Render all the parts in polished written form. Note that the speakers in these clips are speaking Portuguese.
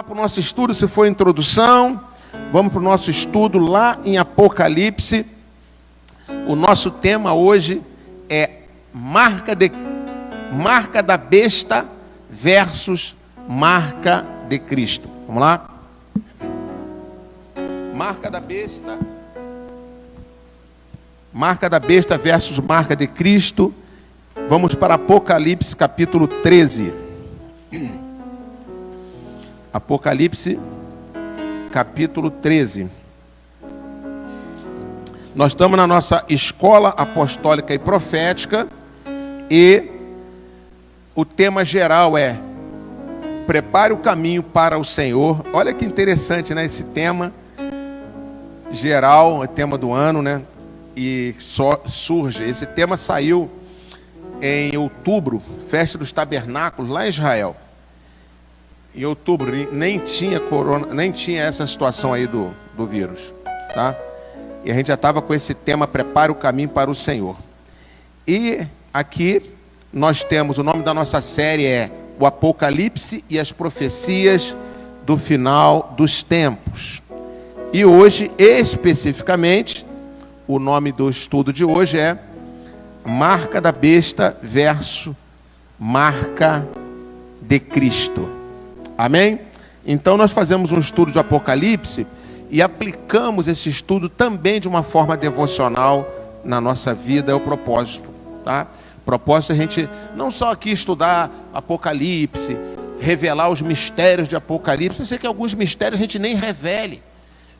lá para o nosso estudo, se for introdução. Vamos para o nosso estudo lá em Apocalipse. O nosso tema hoje é marca da besta versus marca de Cristo. Vamos lá? Marca da besta versus marca de Cristo. Vamos para Apocalipse capítulo 13. Apocalipse capítulo 13. Nós estamos na nossa escola apostólica e profética e o tema geral é prepare o caminho para o Senhor. Olha que interessante, né? Esse tema geral, é tema do ano, né? E só surge, esse tema saiu em outubro, festa dos tabernáculos lá em Israel. Em outubro nem tinha essa situação aí do vírus, tá? E a gente já estava com esse tema, prepare o caminho para o Senhor. E aqui nós temos, o nome da nossa série é o Apocalipse e as profecias do final dos tempos. E hoje, especificamente, o nome do estudo de hoje é marca da besta versus marca de Cristo. Amém? Então nós fazemos um estudo de Apocalipse e aplicamos esse estudo também de uma forma devocional na nossa vida, é o propósito, tá? O propósito é a gente não só aqui estudar Apocalipse, revelar os mistérios de Apocalipse. Eu sei que alguns mistérios a gente nem revele,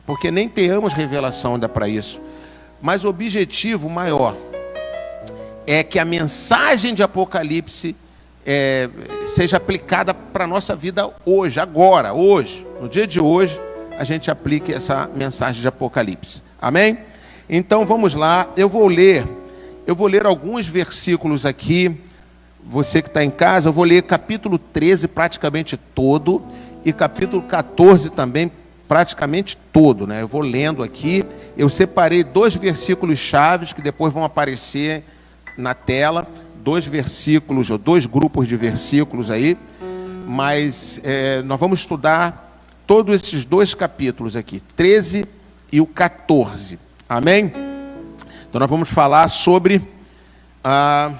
porque nem tenhamos revelação ainda para isso. Mas o objetivo maior é que a mensagem de Apocalipse seja aplicada para a nossa vida hoje, agora, hoje, no dia de hoje, a gente aplique essa mensagem de Apocalipse. Amém? Então vamos lá, eu vou ler alguns versículos aqui. Você que está em casa, eu vou ler capítulo 13 praticamente todo e capítulo 14 também praticamente todo, né? Eu vou lendo aqui. Eu separei dois versículos chaves que depois vão aparecer na tela, dois versículos, ou dois grupos de versículos aí, mas nós vamos estudar todos esses dois capítulos aqui, 13 e o 14, amém? Então nós vamos falar sobre a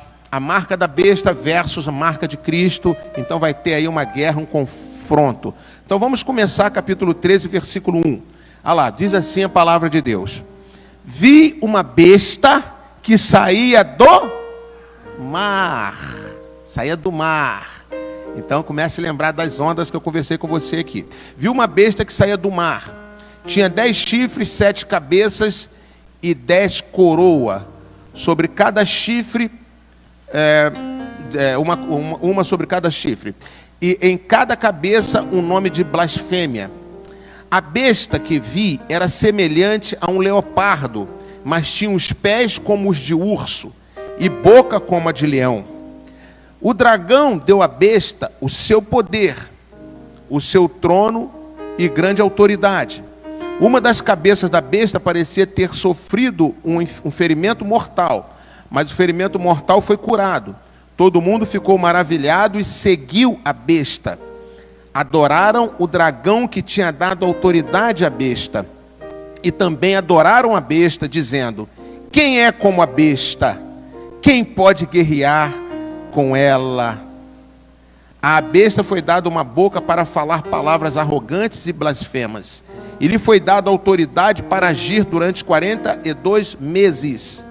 marca da besta versus a marca de Cristo. Então vai ter aí uma guerra, um confronto. Então vamos começar capítulo 13, versículo 1. Olha lá, diz assim a palavra de Deus: vi uma besta que saía do mar. Saía do mar. Então comece a lembrar das ondas que eu conversei com você aqui. Vi uma besta que saía do mar. Tinha 10 chifres, 7 cabeças e 10 coroas. Sobre cada chifre, uma sobre cada chifre. E em cada cabeça um nome de blasfêmia. A besta que vi era semelhante a um leopardo, mas tinha os pés como os de urso e boca como a de leão. O dragão deu à besta o seu poder, o seu trono e grande autoridade. Uma das cabeças da besta parecia ter sofrido um ferimento mortal, mas o ferimento mortal foi curado. Todo mundo ficou maravilhado e seguiu a besta. Adoraram o dragão que tinha dado autoridade à besta. E também adoraram a besta, dizendo: quem é como a besta? Quem pode guerrear com ela? À besta foi dada uma boca para falar palavras arrogantes e blasfemas. E lhe foi dada autoridade para agir durante 42 meses.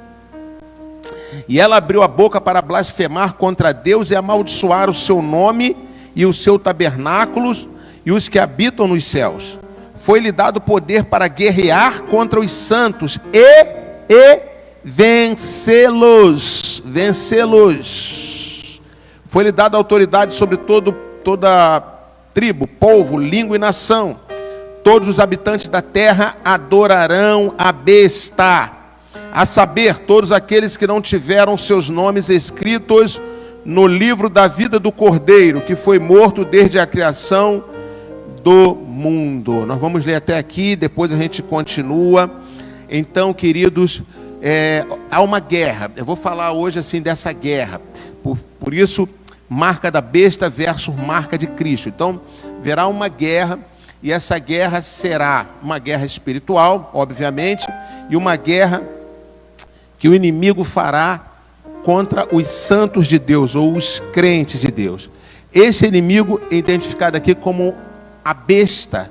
E ela abriu a boca para blasfemar contra Deus e amaldiçoar o seu nome e o seu tabernáculo e os que habitam nos céus. Foi-lhe dado poder para guerrear contra os santos e vencê-los. Foi-lhe dada autoridade sobre toda tribo, povo, língua e nação. Todos os habitantes da terra adorarão a besta, a saber, todos aqueles que não tiveram seus nomes escritos no livro da vida do Cordeiro, que foi morto desde a criação do mundo. Nós vamos ler até aqui, depois a gente continua. Então, queridos, há uma guerra. Eu vou falar hoje assim dessa guerra. Por isso, marca da besta versus marca de Cristo. Então, haverá uma guerra, e essa guerra será uma guerra espiritual, obviamente, e uma guerra que o inimigo fará contra os santos de Deus, ou os crentes de Deus. Esse inimigo é identificado aqui como a besta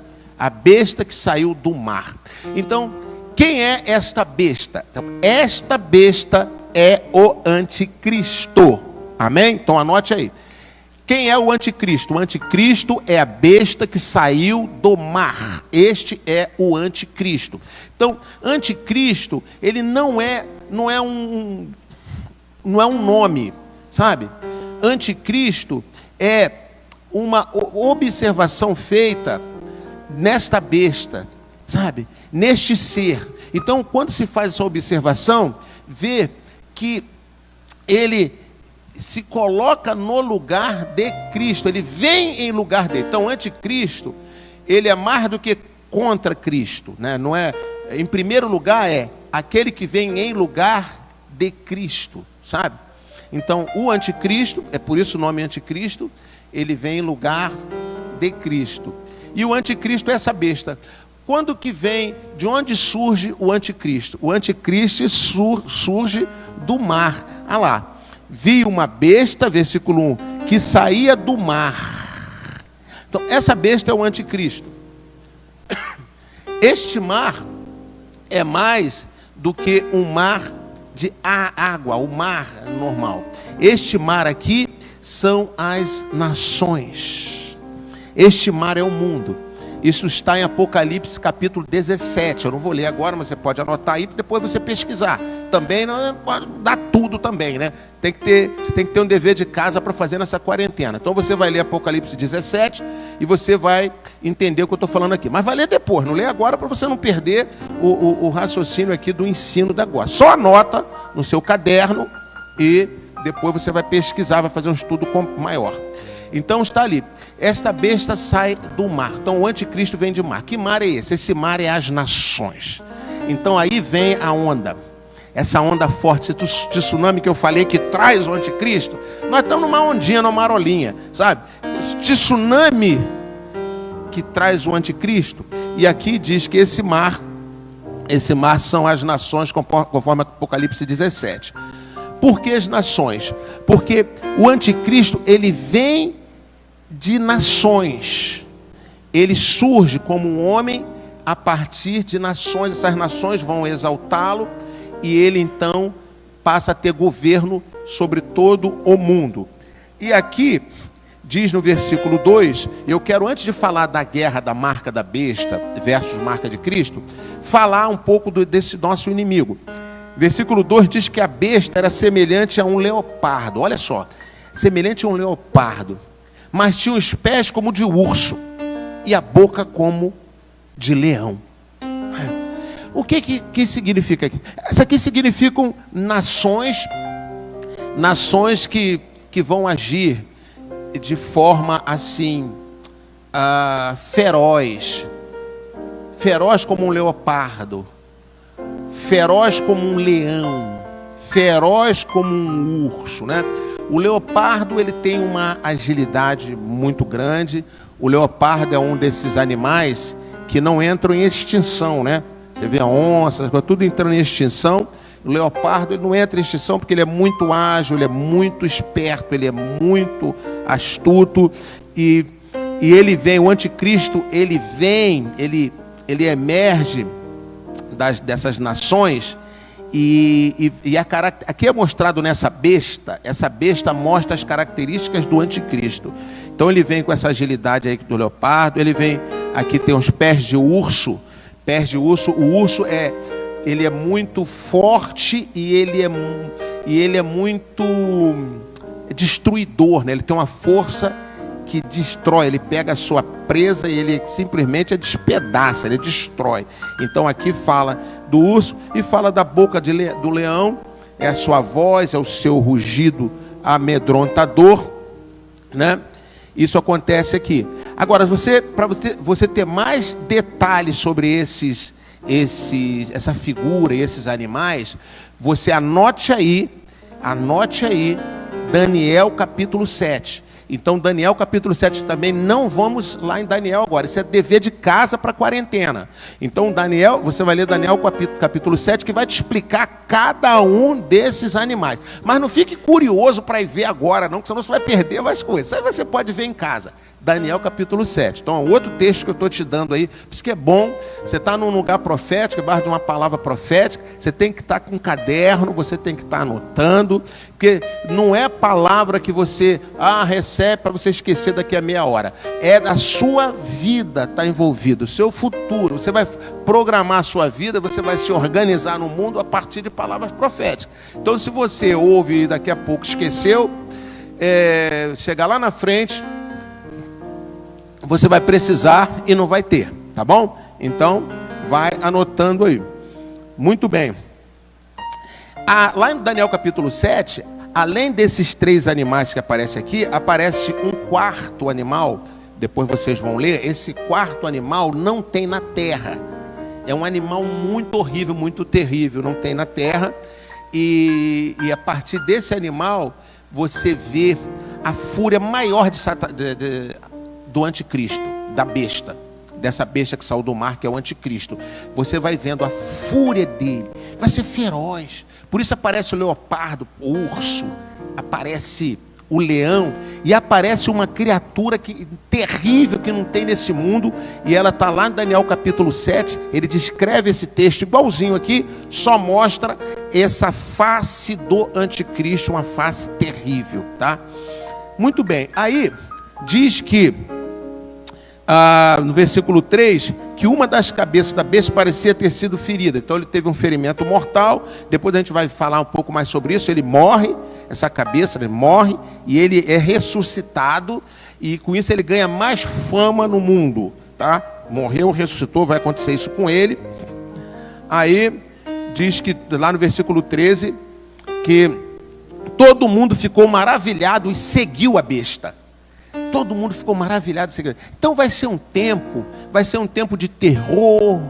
que saiu do mar. Então, quem é esta besta? Então, esta besta é o anticristo. Amém? Então anote aí. Quem é o anticristo? O anticristo é a besta que saiu do mar. Este é o anticristo. Então, anticristo, ele não é um nome, sabe? Anticristo é uma observação feita nesta besta, sabe? Neste ser. Então, quando se faz essa observação, vê que ele se coloca no lugar de Cristo, ele vem em lugar dele. Então, anticristo, ele é mais do que contra Cristo, né? Não é, em primeiro lugar, é aquele que vem em lugar de Cristo, sabe? Então, o anticristo, é por isso o nome anticristo, ele vem em lugar de Cristo. E o anticristo é essa besta. Quando que vem, de onde surge o anticristo? O anticristo surge do mar. Ah lá. Vi uma besta, versículo 1, que saía do mar. Então, essa besta é o anticristo. Este mar é mais do que um mar de água, o mar normal. Este mar aqui são as nações. Este mar é o mundo. Isso está em Apocalipse capítulo 17. Eu não vou ler agora, mas você pode anotar aí, depois você pesquisar. Também não pode dar tudo também, né? Você tem que ter um dever de casa para fazer nessa quarentena. Então você vai ler Apocalipse 17 e você vai entender o que eu estou falando aqui. Mas vai ler depois, não lê agora para você não perder o raciocínio aqui do ensino da agora. Só anota no seu caderno e depois você vai pesquisar, vai fazer um estudo maior. Então está ali, esta besta sai do mar. Então o anticristo vem de mar. Que mar é esse? Esse mar é as nações. Então aí vem a onda, essa onda forte, esse tsunami que eu falei que traz o anticristo. Nós estamos numa ondinha, numa marolinha, sabe? Esse tsunami que traz o anticristo. E aqui diz que esse mar são as nações, conforme Apocalipse 17. Por que as nações? Porque o anticristo, ele vem de nações. Ele surge como um homem a partir de nações. Essas nações vão exaltá-lo e ele então passa a ter governo sobre todo o mundo. E aqui diz no versículo 2, eu quero, antes de falar da guerra da marca da besta versus marca de Cristo, falar um pouco desse nosso inimigo. Versículo 2 diz que a besta era semelhante a um leopardo. Olha só, semelhante a um leopardo, mas tinha os pés como de urso e a boca como de leão. O que significa aqui? Isso aqui significam nações que vão agir de forma assim, feroz como um leopardo, feroz como um leão, feroz como um urso, né? O leopardo, ele tem uma agilidade muito grande. O leopardo é um desses animais que não entram em extinção, né? Você vê a onça, tudo entrando em extinção. O leopardo, ele não entra em extinção porque ele é muito ágil, ele é muito esperto, ele é muito astuto. E ele vem, o anticristo, ele emerge dessas nações. E aqui é mostrado nessa besta, essa besta mostra as características do anticristo. Então ele vem com essa agilidade aí do leopardo, ele vem, aqui tem os pés de urso, o urso ele é muito forte e ele é muito destruidor, né? Ele tem uma força que destrói, ele pega a sua presa e ele simplesmente a despedaça, ele destrói. Então aqui fala do urso e fala da boca do leão, é a sua voz, é o seu rugido amedrontador, né? Isso acontece aqui. Agora, para você ter mais detalhes sobre essa figura e esses animais, você anote aí Daniel capítulo 7. Então, Daniel capítulo 7 também, não vamos lá em Daniel agora. Isso é dever de casa para quarentena. Então, Daniel, você vai ler Daniel capítulo 7, que vai te explicar cada um desses animais. Mas não fique curioso para ir ver agora, não, que senão você vai perder mais coisas. Isso aí você pode ver em casa. Daniel capítulo 7. Então, outro texto que eu estou te dando aí, por isso que é bom, você está num lugar profético, debaixo de uma palavra profética, você tem que estar com um caderno, você tem que estar anotando, porque não é palavra que você recebe para você esquecer daqui a meia hora. É da sua vida está envolvido, o seu futuro. Você vai programar a sua vida, você vai se organizar no mundo a partir de palavras proféticas. Então, se você ouve e daqui a pouco esqueceu, chegar lá na frente, você vai precisar e não vai ter, tá bom? Então, vai anotando aí. Muito bem. Lá em Daniel capítulo 7, além desses 3 animais que aparecem aqui, aparece um 4º animal. Depois vocês vão ler. Esse 4º animal não tem na terra. É um animal muito horrível, muito terrível. Não tem na terra. E a partir desse animal, você vê a fúria maior do anticristo, da besta, dessa besta que saiu do mar, que é o anticristo. Você vai vendo a fúria dele, vai ser feroz. Por isso aparece o leopardo, o urso, aparece o leão, e aparece uma criatura terrível que não tem nesse mundo, e ela está lá em Daniel capítulo 7, ele descreve esse texto igualzinho aqui, só mostra essa face do anticristo, uma face terrível, tá? Muito bem, aí diz que no versículo 3, que uma das cabeças da besta parecia ter sido ferida. Então ele teve um ferimento mortal. Depois a gente vai falar um pouco mais sobre isso. Ele morre, essa cabeça, ele morre, e ele é ressuscitado, e com isso ele ganha mais fama no mundo, tá? Morreu, ressuscitou, vai acontecer isso com ele. Aí diz que lá no versículo 13, que todo mundo ficou maravilhado e seguiu a besta. Todo mundo ficou maravilhado. Então vai ser um tempo de terror,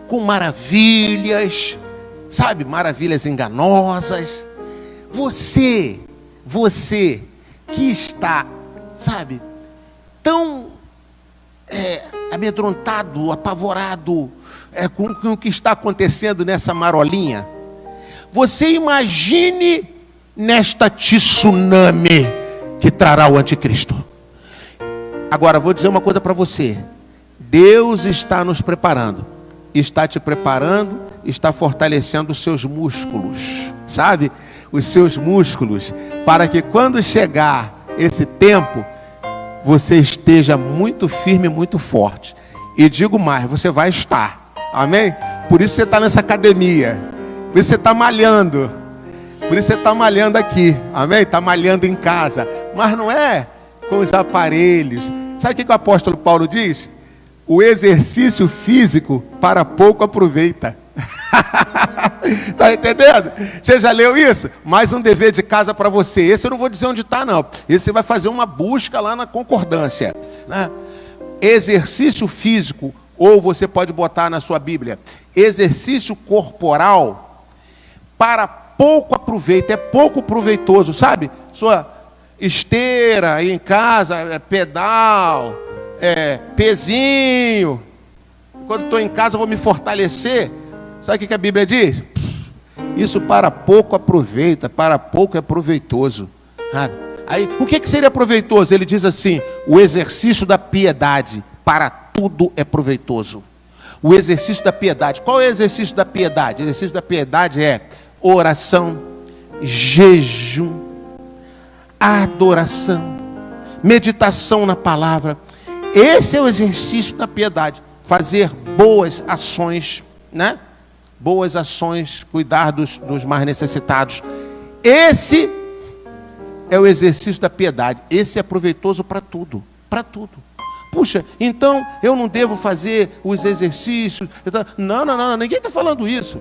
com maravilhas, sabe? Maravilhas enganosas. Você que está, sabe, tão amedrontado, apavorado com o que está acontecendo nessa marolinha, você imagine nesta tsunami que trará o anticristo. Agora, vou dizer uma coisa para você. Deus está nos preparando. Está te preparando, está fortalecendo os seus músculos. Sabe? Os seus músculos. Para que quando chegar esse tempo, você esteja muito firme, muito forte. E digo mais, você vai estar. Amém? Por isso você está nessa academia. Por isso você está malhando. Por isso você está malhando aqui. Amém? Está malhando em casa. Mas não é com os aparelhos. Sabe o que o apóstolo Paulo diz? O exercício físico para pouco aproveita. Está entendendo? Você já leu isso? Mais um dever de casa para você. Esse eu não vou dizer onde está, não. Esse você vai fazer uma busca lá na concordância, né? Exercício físico, ou você pode botar na sua Bíblia, exercício corporal para pouco aproveita. É pouco proveitoso, sabe? Sua esteira aí em casa, pedal, pezinho. Quando estou em casa eu vou me fortalecer. Sabe o que a Bíblia diz? Isso para pouco aproveita, para pouco é proveitoso, sabe? Aí, o que seria proveitoso? Ele diz assim: o exercício da piedade para tudo é proveitoso. O exercício da piedade. Qual é o exercício da piedade? O exercício da piedade é oração, jejum, adoração, meditação na palavra. Esse é o exercício da piedade. Fazer boas ações, né? Boas ações, cuidar dos mais necessitados. Esse é o exercício da piedade. Esse é proveitoso para tudo, para tudo. Puxa, então eu não devo fazer os exercícios? Não, ninguém está falando isso.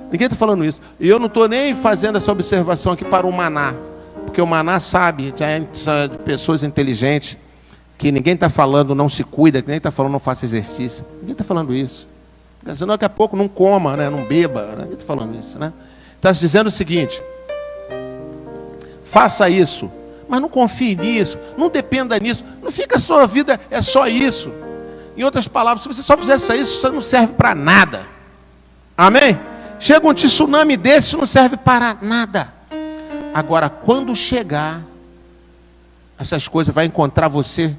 Ninguém está falando isso. E eu não estou nem fazendo essa observação aqui para o Maná, porque o Maná sabe, já é de pessoas inteligentes, que ninguém está falando não se cuida, que ninguém está falando não faça exercício. Ninguém está falando isso. Senão daqui a pouco não coma, né? Não beba, né? Ninguém está falando isso, né? Está dizendo o seguinte: faça isso, Mas não confie nisso, não dependa nisso, não fica a sua vida, é só isso. Em outras palavras, se você só fizesse isso, você não serve para nada. Amém? Chega um tsunami desse, não serve para nada. Agora, quando chegar, essas coisas vai encontrar você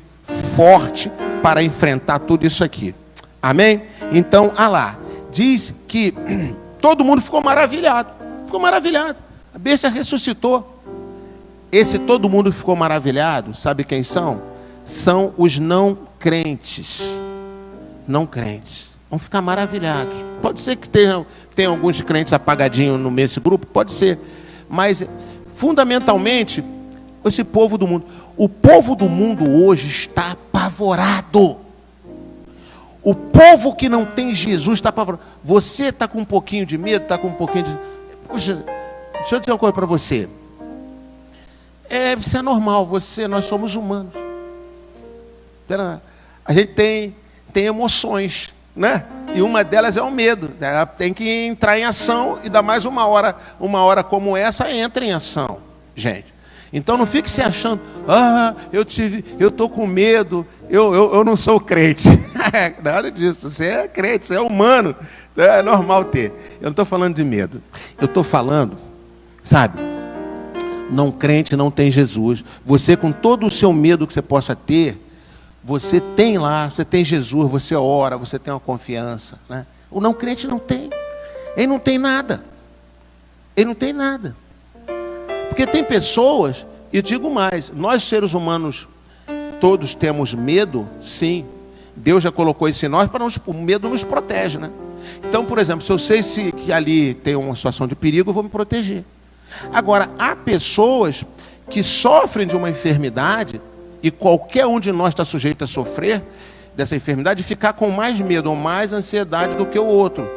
forte para enfrentar tudo isso aqui. Amém? Então, lá, diz que todo mundo ficou maravilhado. Ficou maravilhado. A besta ressuscitou. Esse todo mundo ficou maravilhado, sabe quem são? São os não crentes. Não crentes. Vão ficar maravilhados. Pode ser que tenha alguns crentes apagadinhos nesse grupo, pode ser. Mas, fundamentalmente, esse povo do mundo. O povo do mundo hoje está apavorado. O povo que não tem Jesus está apavorado. Você está com um pouquinho de medo, está com um pouquinho de... Puxa, deixa eu dizer uma coisa para você. Isso é normal, nós somos humanos. A gente tem emoções, né? E uma delas é o medo. Ela tem que entrar em ação e dar mais uma hora como essa entra em ação, gente. Então não fique se achando, eu estou com medo, eu não sou crente. Nada disso, você é crente, você é humano, é normal ter. Eu não estou falando de medo, eu estou falando, sabe, não crente não tem Jesus. Você, com todo o seu medo que você possa ter, você tem lá, você tem Jesus, você ora, você tem uma confiança, né? O não crente não tem, ele não tem nada, porque tem pessoas, e digo mais, nós seres humanos, todos temos medo, sim, Deus já colocou isso em nós, o medo nos protege, né? Então, por exemplo, se eu sei que ali tem uma situação de perigo, eu vou me proteger. Agora, há pessoas que sofrem de uma enfermidade, e qualquer um de nós está sujeito a sofrer dessa enfermidade, e ficar com mais medo ou mais ansiedade do que o outro.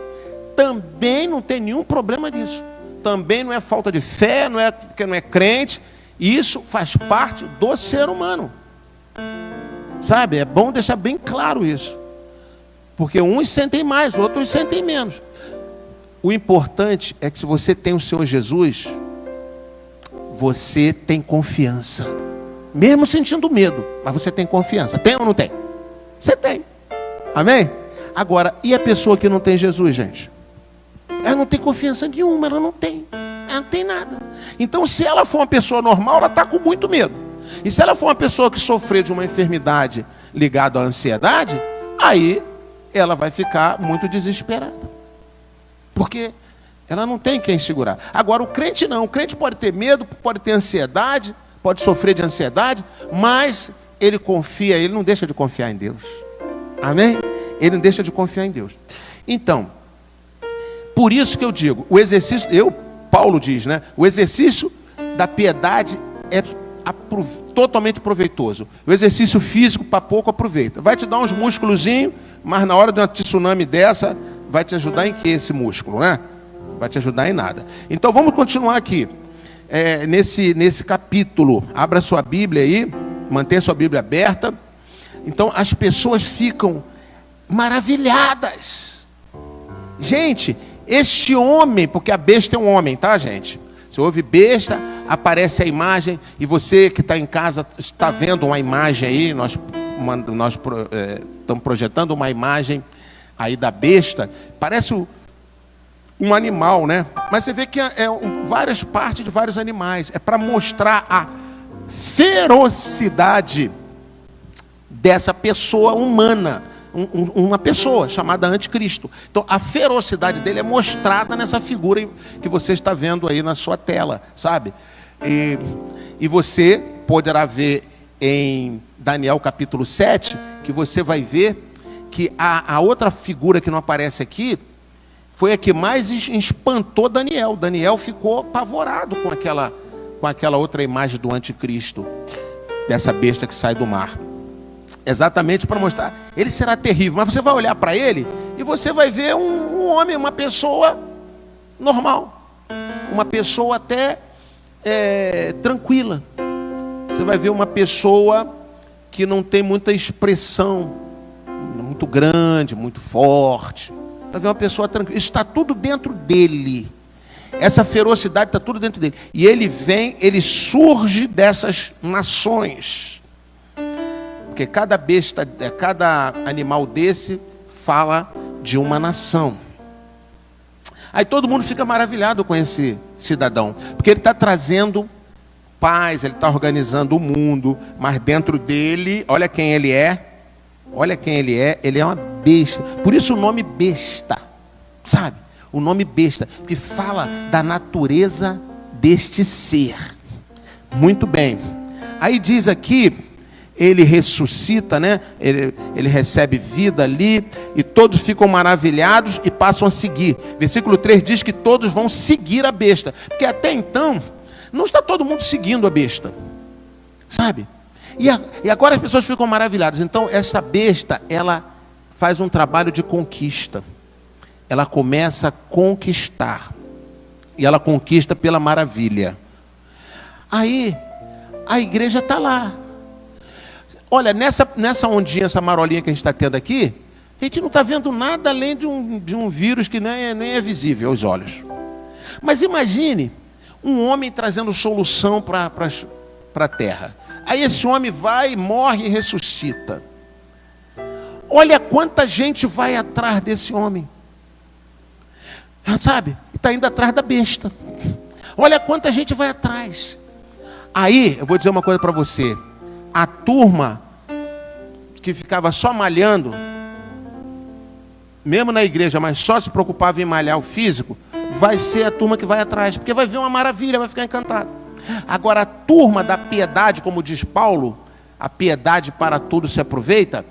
Também não tem nenhum problema nisso. Também não é falta de fé, não é porque não é crente. Isso faz parte do ser humano. Sabe, é bom deixar bem claro isso. Porque uns sentem mais, outros sentem menos. O importante é que se você tem o Senhor Jesus, você tem confiança. Mesmo sentindo medo, mas você tem confiança. Tem ou não tem? Você tem. Amém? Agora, e a pessoa que não tem Jesus, gente? Ela não tem confiança nenhuma, ela não tem nada. Então, se ela for uma pessoa normal, ela está com muito medo. E se ela for uma pessoa que sofrer de uma enfermidade ligada à ansiedade, aí ela vai ficar muito desesperada. Porque ela não tem quem segurar. Agora, o crente não. O crente pode ter medo, pode ter ansiedade, pode sofrer de ansiedade, mas ele confia, ele não deixa de confiar em Deus. Amém? Ele não deixa de confiar em Deus. Então, por isso que eu digo, o exercício, Paulo diz, né? O exercício da piedade é totalmente proveitoso. O exercício físico, para pouco, aproveita. Vai te dar uns músculozinhos, mas na hora de uma tsunami dessa, vai te ajudar em que esse músculo, né? Vai te ajudar em nada. Então vamos continuar aqui. Nesse capítulo. Abra sua Bíblia aí, mantenha sua Bíblia aberta. Então as pessoas ficam maravilhadas. Gente, este homem, porque a besta é um homem, tá, gente? Você ouve besta, aparece a imagem, e você que está em casa está vendo uma imagem aí, nós estamos projetando uma imagem aí da besta, parece um animal, né? Mas você vê que várias partes de vários animais, é para mostrar a ferocidade dessa pessoa humana, uma pessoa chamada Anticristo. Então a ferocidade dele é mostrada nessa figura que você está vendo aí na sua tela, sabe? E você poderá ver em Daniel capítulo 7, que você vai ver que a outra figura que não aparece aqui foi a que mais espantou Daniel. Daniel ficou apavorado com aquela outra imagem do Anticristo, dessa besta que sai do mar. Exatamente para mostrar, ele será terrível, mas você vai olhar para ele e você vai ver um homem, uma pessoa normal, uma pessoa até tranquila. Você vai ver uma pessoa que não tem muita expressão, muito grande, muito forte. Vai ver uma pessoa tranquila. Está tudo dentro dele. Essa ferocidade está tudo dentro dele. E ele vem, ele surge dessas nações. Porque cada besta, cada animal desse fala de uma nação. Aí todo mundo fica maravilhado com esse cidadão, porque ele está trazendo paz, ele está organizando o mundo, mas dentro dele, olha quem ele é, ele é uma besta. Por isso o nome besta, sabe? O nome besta, que fala da natureza deste ser. Muito bem. Aí diz aqui, ele ressuscita, né? Ele recebe vida ali, e todos ficam maravilhados e passam a seguir. Versículo 3 diz que todos vão seguir a besta, porque até então, não está todo mundo seguindo a besta, sabe? E agora as pessoas ficam maravilhadas. Então essa besta, ela faz um trabalho de conquista. Ela começa a conquistar, e ela conquista pela maravilha. Aí, a igreja está lá. Olha, nessa ondinha, essa marolinha que a gente está tendo aqui, a gente não está vendo nada além de um vírus que nem é visível aos olhos. Mas imagine um homem trazendo solução para a terra. Aí esse homem vai, morre e ressuscita. Olha quanta gente vai atrás desse homem. Sabe? Está indo atrás da besta. Olha quanta gente vai atrás. Aí, eu vou dizer uma coisa para você. A turma que ficava só malhando, mesmo na igreja, mas só se preocupava em malhar o físico, vai ser a turma que vai atrás, porque vai ver uma maravilha, vai ficar encantado. Agora a turma da piedade, como diz Paulo, a piedade para tudo se aproveita,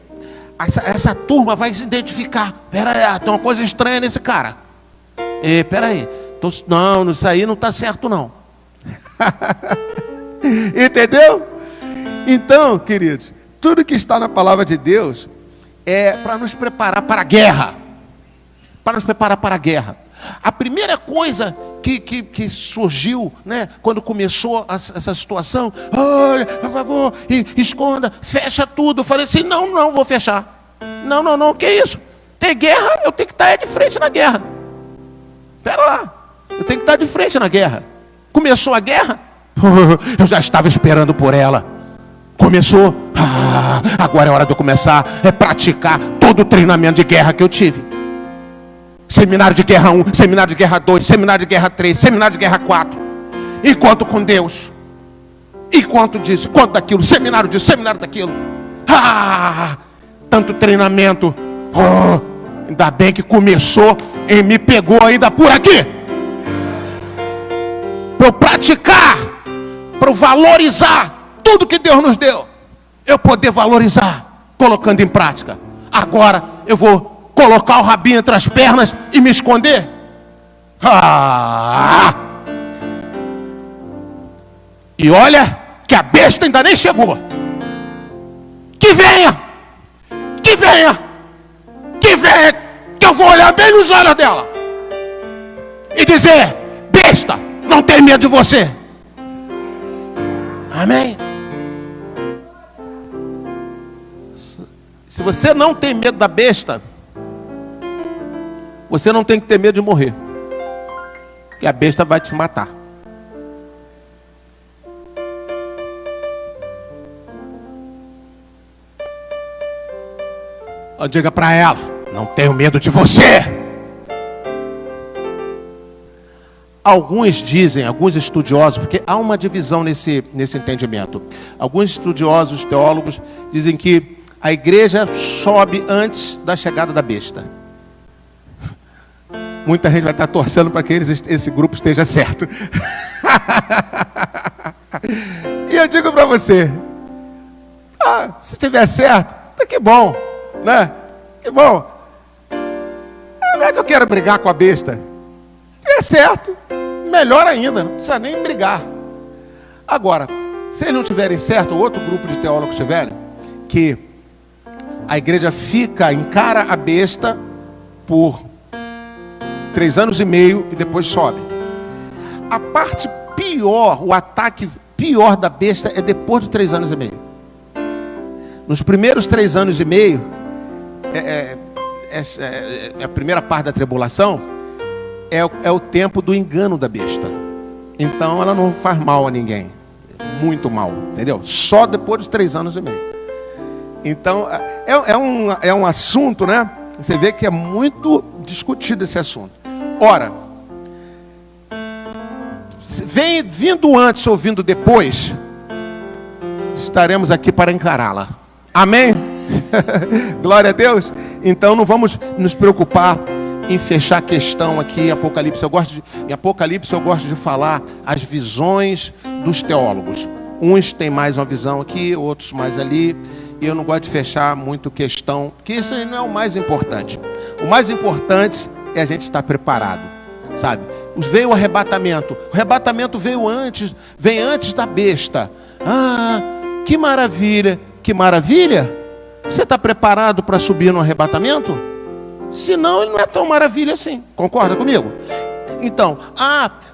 essa turma vai se identificar. Pera aí, tem uma coisa estranha nesse cara. Pera aí, não, isso aí não está certo não. Entendeu? Então, queridos, tudo que está na palavra de Deus é para nos preparar para a guerra. Para nos preparar para a guerra. A primeira coisa que surgiu, né, quando começou essa situação, olha, por favor, esconda, fecha tudo. Eu falei assim, não vou fechar. Não, que isso? Tem guerra, eu tenho que estar de frente na guerra. Espera lá, eu tenho que estar de frente na guerra. Começou a guerra, eu já estava esperando por ela. Começou, agora é hora de eu começar a praticar todo o treinamento de guerra que eu tive. Seminário de guerra 1, seminário de guerra 2, seminário de guerra 3, seminário de guerra 4. Enquanto com Deus. Enquanto disso, quanto daquilo, seminário disso, seminário daquilo. Tanto treinamento. Ainda bem que começou e me pegou ainda por aqui. Para eu praticar, para eu valorizar tudo que Deus nos deu. Eu poder valorizar, colocando em prática. Agora eu vou colocar o rabinho entre as pernas e me esconder? E olha que a besta ainda nem chegou. Que venha, que eu vou olhar bem nos olhos dela e dizer, besta, não tem medo de você. Amém? Se você não tem medo da besta, você não tem que ter medo de morrer, porque a besta vai te matar. Diga para ela, não tenho medo de você. Alguns dizem, alguns estudiosos, porque há uma divisão nesse entendimento. Alguns estudiosos, teólogos, dizem que a igreja sobe antes da chegada da besta. Muita gente vai estar torcendo para que esse grupo esteja certo. E eu digo para você, se estiver certo, tá que bom, né? Que bom. Não é que eu quero brigar com a besta. Se estiver certo, melhor ainda, não precisa nem brigar. Agora, se eles não tiverem certo, ou outro grupo de teólogos tiverem, que a igreja encara a besta por 3 anos e meio e depois sobe. A parte pior, o ataque pior da besta é depois de 3 anos e meio. Nos primeiros 3 anos e meio, é a primeira parte da tribulação, é o tempo do engano da besta. Então ela não faz mal a ninguém. Muito mal, entendeu? Só depois dos 3 anos e meio. Então, é um assunto, né? Você vê que é muito discutido esse assunto. Ora, vindo antes ou vindo depois, estaremos aqui para encará-la. Amém? Glória a Deus. Então não vamos nos preocupar em fechar a questão aqui em Apocalipse. Em Apocalipse eu gosto de falar as visões dos teólogos. Uns têm mais uma visão aqui, outros mais ali. E eu não gosto de fechar muito questão, porque isso aí não é o mais importante. O mais importante é a gente estar preparado, sabe? Veio o arrebatamento. O arrebatamento vem antes da besta. Ah, que maravilha, que maravilha. Você está preparado para subir no arrebatamento? Senão ele não é tão maravilha assim. Concorda comigo? Então,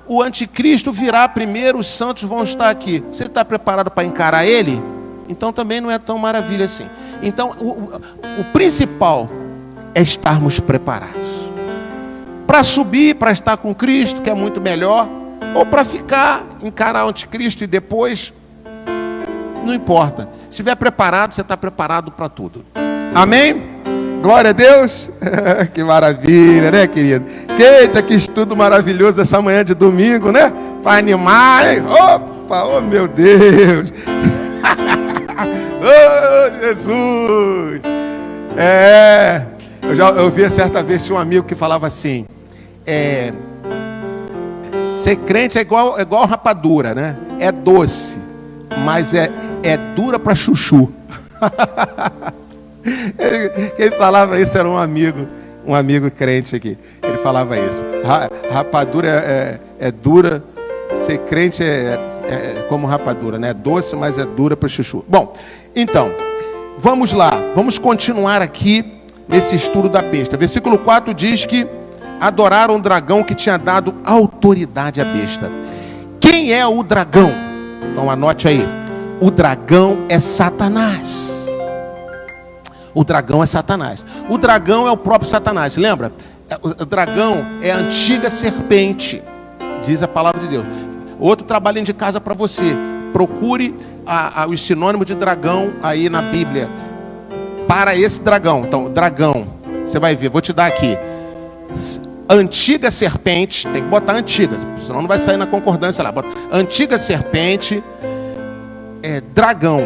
o anticristo virá primeiro, os santos vão estar aqui. Você está preparado para encarar ele? Então também não é tão maravilha assim. Então, o principal é estarmos preparados. Para subir, para estar com Cristo, que é muito melhor, ou para ficar, encarar o anticristo e depois, não importa. Se estiver preparado, você está preparado para tudo. Amém? Glória a Deus. Que maravilha, né, querido? Eita, que estudo maravilhoso essa manhã de domingo, né? Para animar, hein? Opa, oh meu Deus. Oh, Jesus. Eu vi certa vez, tinha um amigo que falava assim, ser crente é igual rapadura, né? É doce, mas é dura para chuchu. Quem falava isso era um amigo crente aqui. Ele falava isso. Rapadura é dura, ser crente é como rapadura, né? É doce, mas é dura para chuchu. Bom, então, vamos lá. Vamos continuar aqui nesse estudo da besta. Versículo 4 diz que adoraram o dragão que tinha dado autoridade à besta. Quem é o dragão? Então anote aí. O dragão é Satanás. O dragão é Satanás. O dragão é o próprio Satanás. Lembra? O dragão é a antiga serpente, diz a palavra de Deus. Outro trabalhinho de casa para você. Procure os sinônimos de dragão aí na Bíblia para esse dragão. Então, dragão, você vai ver, vou te dar aqui. Antiga serpente, tem que botar antiga, senão não vai sair na concordância lá. Bota, antiga serpente é dragão.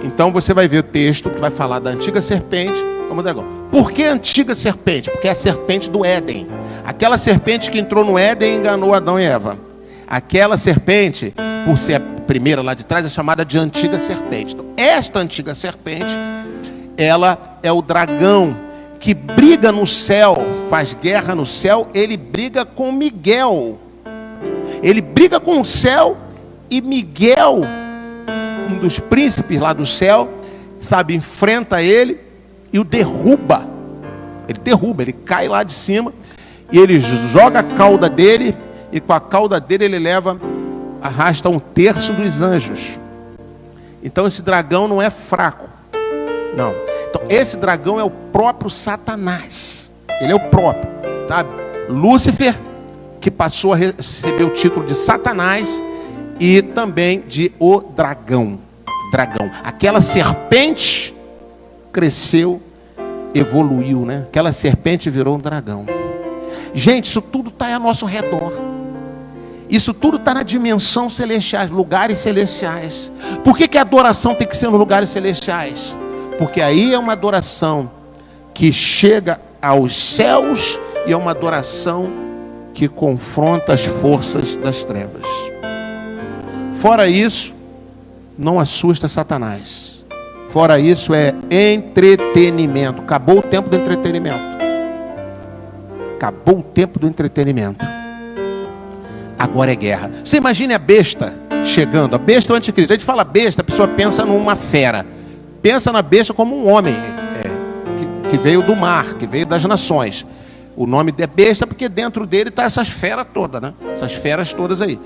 Então você vai ver o texto que vai falar da antiga serpente como dragão. Por que antiga serpente? Porque é a serpente do Éden. Aquela serpente que entrou no Éden e enganou Adão e Eva. Aquela serpente, por ser a primeira lá de trás, é chamada de antiga serpente. Então, esta antiga serpente, ela é o dragão que briga no céu, faz guerra no céu. Ele briga com Miguel. Ele briga com o céu e Miguel, um dos príncipes lá do céu, sabe, enfrenta ele e o derruba. Ele cai lá de cima e ele joga a cauda dele, e com a cauda dele ele arrasta 1/3 dos anjos. Então esse dragão não é fraco, não. Então esse dragão é o próprio Satanás. Ele é o próprio, sabe? Lúcifer, que passou a receber o título de Satanás, e também de o dragão. Aquela serpente cresceu, evoluiu, né? Aquela serpente virou um dragão. Gente, isso tudo está ao nosso redor. Isso tudo está na dimensão celestiais, lugares celestiais. Por que a adoração tem que ser nos lugares celestiais? Porque aí é uma adoração que chega aos céus e é uma adoração que confronta as forças das trevas. Fora isso, não assusta Satanás. Fora isso, é entretenimento. Acabou o tempo do entretenimento. Acabou o tempo do entretenimento. Agora é guerra. Você imagine a besta chegando. A besta é o anticristo. A gente fala besta, a pessoa pensa numa fera. Pensa na besta como um homem que veio do mar, que veio das nações. O nome é besta porque dentro dele está essas feras todas, né? Essas feras todas aí.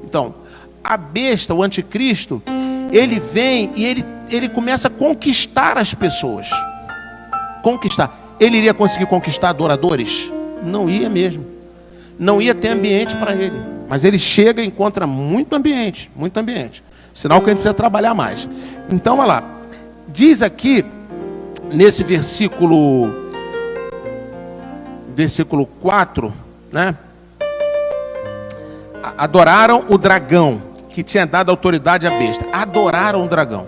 Então, a besta, o anticristo, ele vem e ele começa a conquistar as pessoas. Conquistar. Ele iria conseguir conquistar adoradores? Não ia mesmo. não ia ter ambiente para ele. Mas ele chega e encontra muito ambiente, muito ambiente. Sinal que a gente precisa trabalhar mais. Então, olha lá. Diz aqui, nesse versículo 4, né? Adoraram o dragão, que tinha dado autoridade à besta. Adoraram o dragão.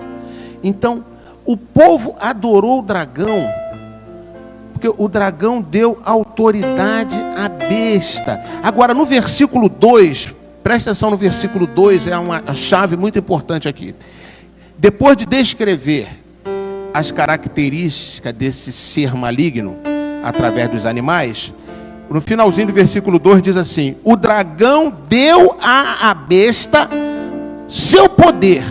Então, o povo adorou o dragão, porque o dragão deu autoridade à besta. Agora, no versículo 2, presta atenção no versículo 2, é uma chave muito importante aqui. Depois de descrever as características desse ser maligno, através dos animais, no finalzinho do versículo 2 diz assim: o dragão deu à besta seu poder,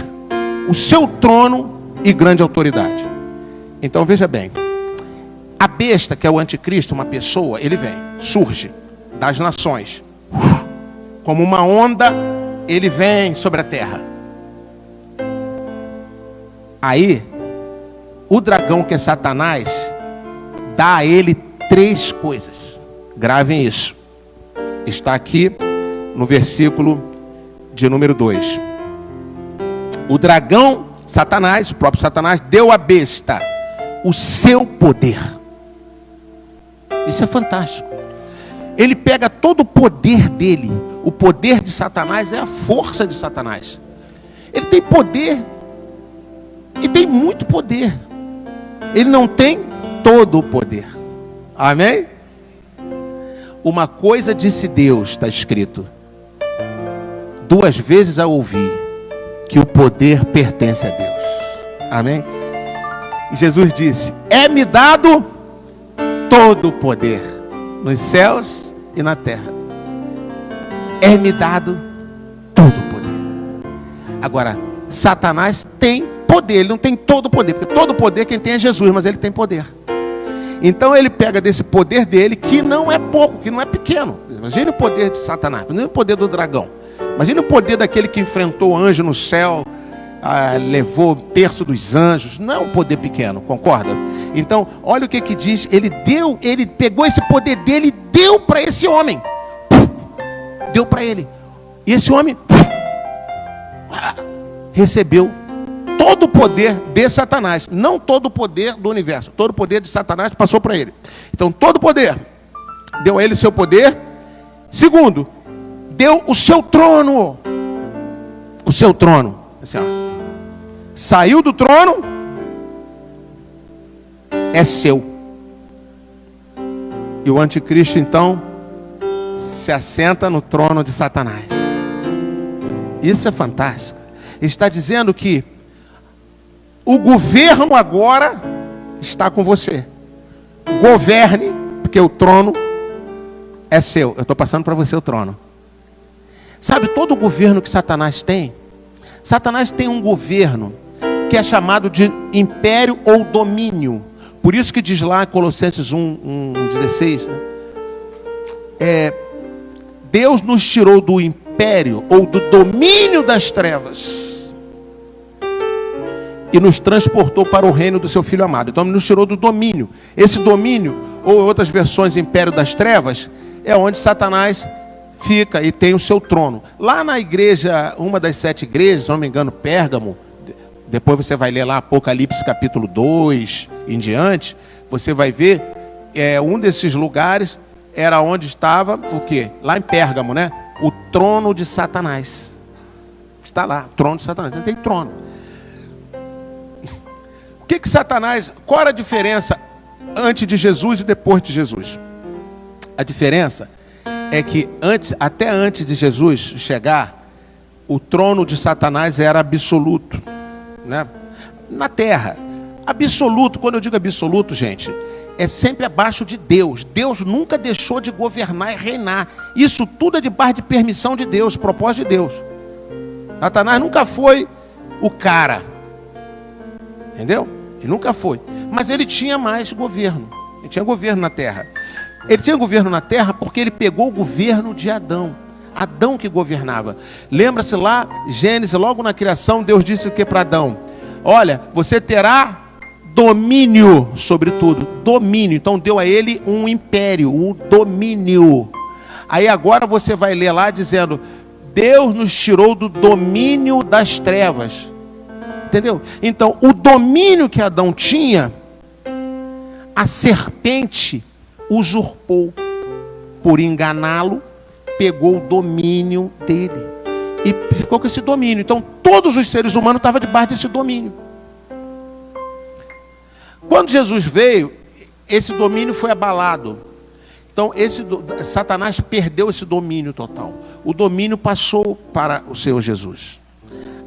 o seu trono e grande autoridade. Então veja bem, a besta, que é o anticristo, uma pessoa, ele vem, surge das nações, como uma onda, ele vem sobre a terra. Aí, o dragão, que é Satanás, dá a ele 3 coisas. Gravem isso. Está aqui no versículo de número 2. O dragão, Satanás, o próprio Satanás, deu à besta o seu poder. Isso é fantástico. Ele pega todo o poder dele. O poder de Satanás é a força de Satanás. Ele tem poder. E tem muito poder. Ele não tem todo o poder. Amém? Uma coisa disse Deus, está escrito: 2 vezes a ouvir que o poder pertence a Deus. Amém? E Jesus disse: é-me dado todo o poder nos céus e na terra. É-me dado todo o poder. Agora, Satanás tem poder, ele não tem todo o poder, porque todo o poder quem tem é Jesus, mas ele tem poder. Então ele pega desse poder dele, que não é pouco, que não é pequeno. Imagina o poder de Satanás, imagina o poder do dragão. Imagina o poder daquele que enfrentou o anjo no céu, levou 1/3 dos anjos. Não é um poder pequeno, concorda? Então, olha o que diz. Ele pegou esse poder dele e deu para esse homem. Deu para ele. E esse homem recebeu todo o poder de Satanás. Não todo o poder do universo. Todo o poder de Satanás passou para ele. Então, todo o poder deu a ele o seu poder. Segundo, deu o seu trono. O seu trono. Assim, ó. Saiu do trono, é seu. E o anticristo, então, se assenta no trono de Satanás. Isso é fantástico. Ele está dizendo que o governo agora está com você. Governe, porque o trono é seu. Eu estou passando para você o trono. Sabe, todo o governo que Satanás tem um governo que é chamado de império ou domínio. Por isso que diz lá em Colossenses 1:16, né? Deus nos tirou do império ou do domínio das trevas e nos transportou para o reino do seu Filho amado. Então nos tirou do domínio. Esse domínio, ou em outras versões, império das trevas, é onde Satanás fica e tem o seu trono. Lá na igreja, uma das 7 igrejas, se não me engano, Pérgamo, depois você vai ler lá Apocalipse capítulo 2 em diante, você vai ver, um desses lugares era onde estava, o quê? Lá em Pérgamo, né? O trono de Satanás. Está lá, o trono de Satanás. Ele tem trono. O que Satanás, qual era a diferença antes de Jesus e depois de Jesus? A diferença é que até antes de Jesus chegar, o trono de Satanás era absoluto, né? Na terra. Absoluto, quando eu digo absoluto, gente, é sempre abaixo de Deus. Deus nunca deixou de governar e reinar. Isso tudo é debaixo de permissão de Deus, propósito de Deus. Satanás nunca foi o cara, entendeu? Ele nunca foi. Mas ele tinha mais governo. Ele tinha governo na terra. Ele tinha governo na terra porque ele pegou o governo de Adão. Adão que governava. Lembra-se lá, Gênesis, logo na criação, Deus disse o que para Adão? Olha, você terá domínio sobre tudo. Domínio. Então deu a ele um império, um domínio. Aí agora você vai ler lá dizendo: Deus nos tirou do domínio das trevas. Entendeu? Então, o domínio que Adão tinha, a serpente usurpou. Por enganá-lo, pegou o domínio dele e ficou com esse domínio. Então, todos os seres humanos estavam debaixo desse domínio. Quando Jesus veio, esse domínio foi abalado. Então, Satanás perdeu esse domínio total. O domínio passou para o Senhor Jesus.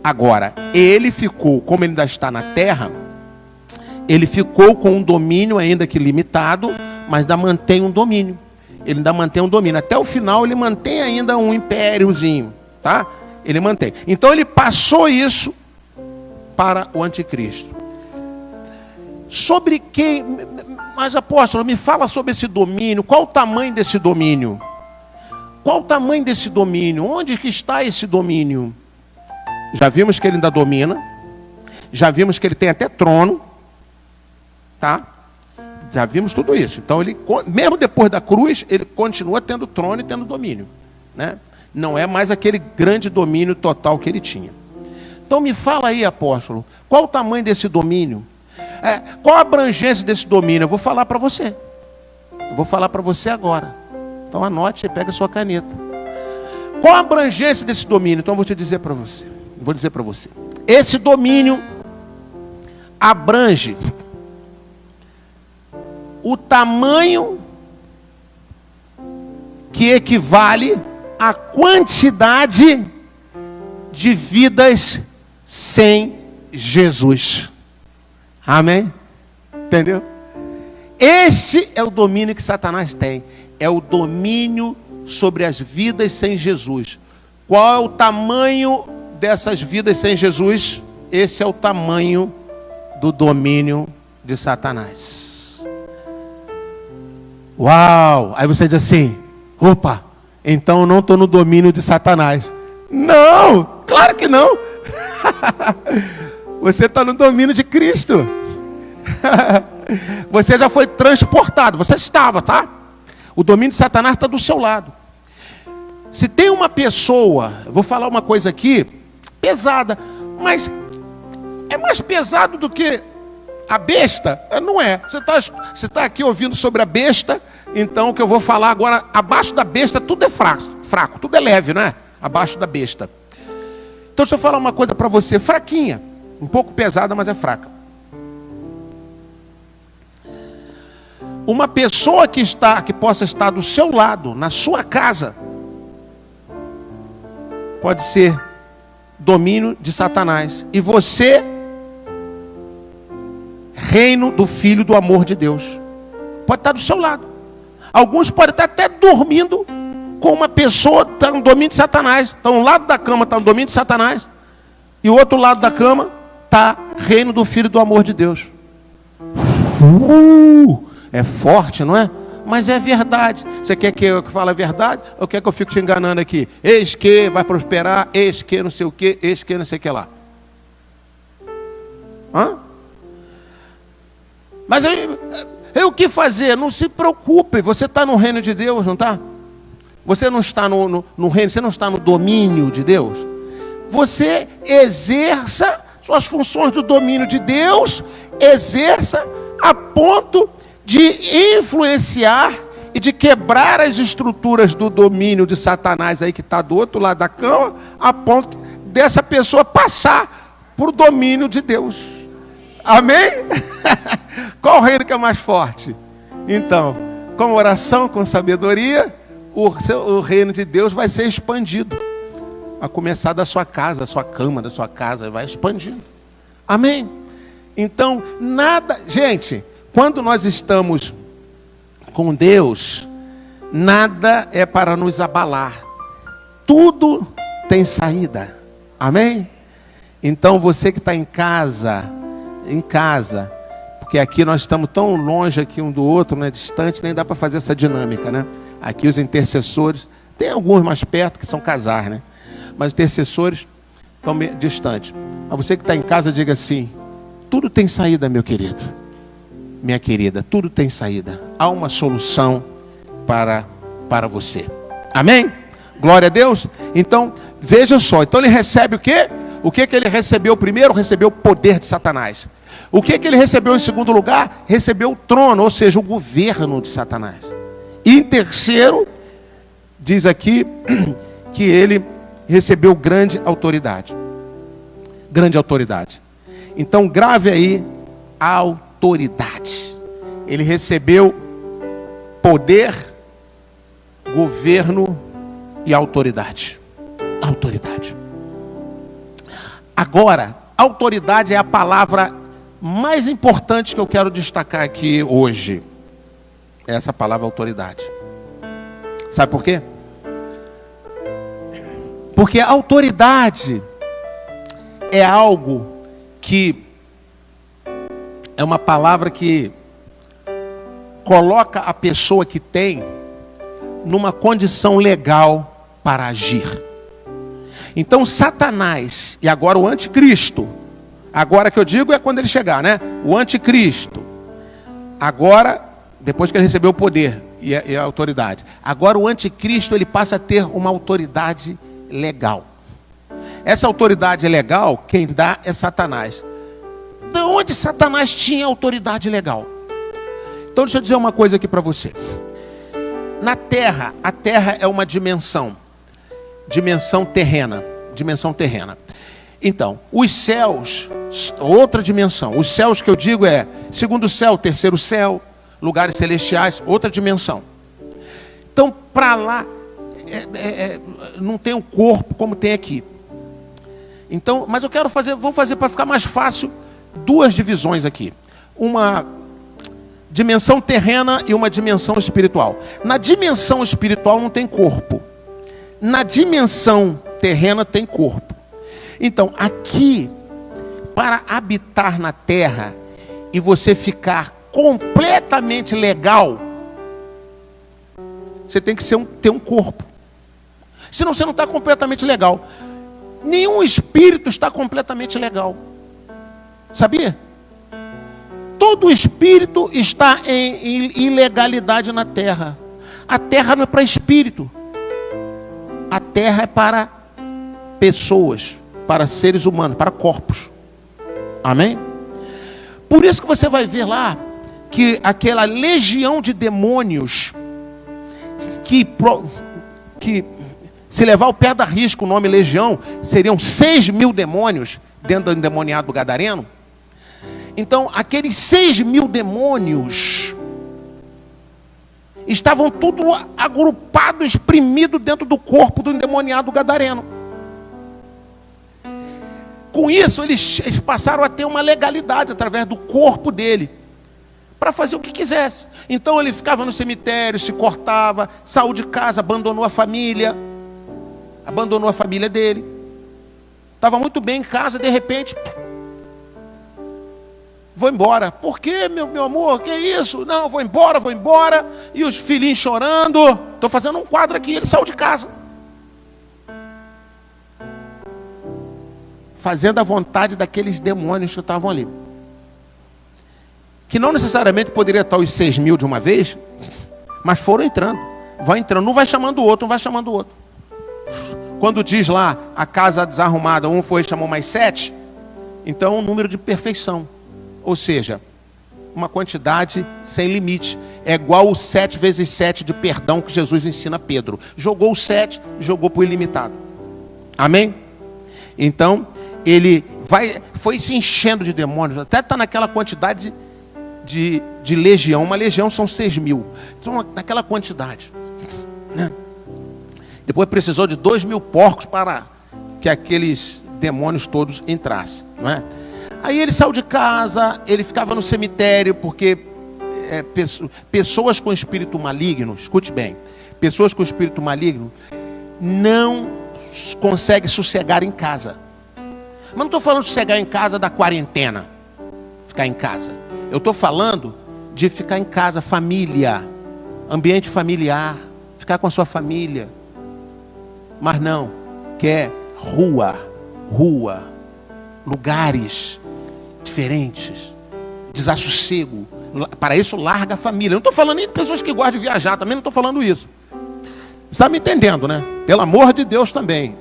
Agora, ele ficou, como ele ainda está na terra, ele ficou com um domínio ainda que limitado, mas ainda mantém um domínio. Ele ainda mantém um domínio. Até o final ele mantém ainda um impériozinho, tá? Ele mantém. Então ele passou isso para o anticristo. Sobre quem... Mas apóstolo, me fala sobre esse domínio. Qual o tamanho desse domínio? Qual o tamanho desse domínio? Onde que está esse domínio? Já vimos que ele ainda domina. Já vimos que ele tem até trono. Tá? Já vimos tudo isso. Então, ele, mesmo depois da cruz, ele continua tendo trono e tendo domínio. Né? Não é mais aquele grande domínio total que ele tinha. Então, me fala aí, apóstolo, qual o tamanho desse domínio? Qual a abrangência desse domínio? Eu vou falar para você. Eu vou falar para você agora. Então, anote e pega a sua caneta. Qual a abrangência desse domínio? Então, eu vou te dizer para você. Vou dizer para você. Esse domínio abrange o tamanho que equivale à quantidade de vidas sem Jesus. Amém? Entendeu? Este é o domínio que Satanás tem. É o domínio sobre as vidas sem Jesus. Qual é o tamanho dessas vidas sem Jesus? Esse é o tamanho do domínio de Satanás. Uau! Aí você diz assim: opa, então eu não estou no domínio de Satanás. Não, claro que não. Você está no domínio de Cristo. Você já foi transportado. Você estava, tá? O domínio de Satanás está do seu lado. Se tem uma pessoa, eu vou falar uma coisa aqui, pesada, mas é mais pesado do que a besta? Não é. Você está aqui ouvindo sobre a besta, então o que eu vou falar agora, abaixo da besta, tudo é fraco, tudo é leve, não é? Abaixo da besta. Então deixa eu falar uma coisa para você, fraquinha, um pouco pesada, mas é fraca. Uma pessoa que possa estar do seu lado, na sua casa, pode ser domínio de Satanás. E você, reino do Filho do amor de Deus. Pode estar do seu lado. Alguns podem estar até dormindo com uma pessoa que está no domínio de Satanás. Então, um lado da cama está no domínio de Satanás. E o outro lado da cama está reino do Filho do amor de Deus. É forte, não é? Mas é verdade. Você quer que eu fale a verdade? Ou quer que eu fique te enganando aqui? Eis que vai prosperar, eis que não sei o que, eis que não sei o que lá. Hã? Mas eu o que fazer? Não se preocupe, você está no reino de Deus, não está? Você não está no reino, você não está no domínio de Deus. Você exerça suas funções do domínio de Deus, exerça a ponto de influenciar e de quebrar as estruturas do domínio de Satanás aí que está do outro lado da cama, a ponto dessa pessoa passar para o domínio de Deus. Amém? Qual reino que é mais forte? Então, com oração, com sabedoria, o reino de Deus vai ser expandido. A começar da sua casa, da sua cama, da sua casa, vai expandindo. Amém? Então, nada... Gente, quando nós estamos com Deus, nada é para nos abalar. Tudo tem saída. Amém? Então, você que está em casa, porque aqui nós estamos tão longe aqui um do outro, né, distante, nem dá para fazer essa dinâmica, né? Aqui os intercessores, tem alguns mais perto que são casais, né? Mas os intercessores estão distantes. Mas você que está em casa, diga assim: tudo tem saída, meu querido. Minha querida, tudo tem saída. Há uma solução para você. Amém? Glória a Deus. Então, veja só. Então ele recebe o quê? O que ele recebeu primeiro? Recebeu o poder de Satanás. O que ele recebeu em segundo lugar? Recebeu o trono, ou seja, o governo de Satanás. E em terceiro, diz aqui que ele recebeu grande autoridade. Grande autoridade. Então grave aí, autoridade. Ele recebeu poder, governo e autoridade. Autoridade. Agora, autoridade é a palavra mais importante que eu quero destacar aqui hoje. Essa palavra autoridade. Sabe por quê? Porque a autoridade é algo que é uma palavra que coloca a pessoa que tem numa condição legal para agir. Então Satanás, e agora o anticristo, agora que eu digo é quando ele chegar, né? O anticristo, agora, depois que ele recebeu o poder e a autoridade, agora o anticristo ele passa a ter uma autoridade legal. Essa autoridade legal, quem dá é Satanás. De onde Satanás tinha autoridade legal? Então deixa eu dizer uma coisa aqui para você. Na terra, a terra é uma dimensão terrena. Dimensão terrena. Então, os céus, outra dimensão. Os céus que eu digo é segundo céu, terceiro céu, lugares celestiais, outra dimensão. Então, para lá, não tem o corpo como tem aqui. Então, mas eu quero vou fazer para ficar mais fácil, duas divisões aqui. Uma dimensão terrena e uma dimensão espiritual. Na dimensão espiritual não tem corpo. Na dimensão terrena tem corpo. Então, aqui, para habitar na terra e você ficar completamente legal, você tem que ter um corpo. Senão você não está completamente legal. Nenhum espírito está completamente legal. Sabia? Todo espírito está em ilegalidade na terra. A terra não é para espírito. A terra é para pessoas, para seres humanos, para corpos. Amém? Por isso que você vai ver lá que aquela legião de demônios que se levar ao pé da risca o nome legião, seriam 6.000 demônios dentro do endemoniado gadareno. Então, aqueles 6.000 demônios estavam tudo agrupado, exprimido dentro do corpo do endemoniado gadareno. Com isso, eles passaram a ter uma legalidade através do corpo dele, para fazer o que quisesse. Então ele ficava no cemitério, se cortava, saiu de casa, abandonou a família dele. Estava muito bem em casa, de repente, vou embora. Por quê, meu amor? Que isso? Não, vou embora. E os filhinhos chorando. Estou fazendo um quadro aqui, ele saiu de casa. Fazendo a vontade daqueles demônios que estavam ali. Que não necessariamente poderia estar os 6.000 de uma vez, mas foram entrando. Vai entrando, um vai chamando o outro, Quando diz lá, a casa desarrumada, um foi e chamou mais 7, então é um número de perfeição. Ou seja, uma quantidade sem limite. É igual o 7 vezes 7 de perdão que Jesus ensina a Pedro. Jogou o 7, jogou para o ilimitado. Amém? Então, ele foi se enchendo de demônios, até está naquela quantidade de legião. Uma legião são 6.000. Então, naquela quantidade, né? Depois precisou de 2.000 porcos para que aqueles demônios todos entrassem, não é? Aí ele saiu de casa, ele ficava no cemitério, porque pessoas com espírito maligno, escute bem, pessoas com espírito maligno não conseguem sossegar em casa. Mas não estou falando de sossegar em casa da quarentena, ficar em casa. Eu estou falando de ficar em casa, família, ambiente familiar, ficar com a sua família. Mas não, quer rua, lugares diferentes, desassossego. Para isso larga a família. Eu não estou falando nem de pessoas que gostam de viajar, também não estou falando isso. Está me entendendo, né? Pelo amor de Deus também.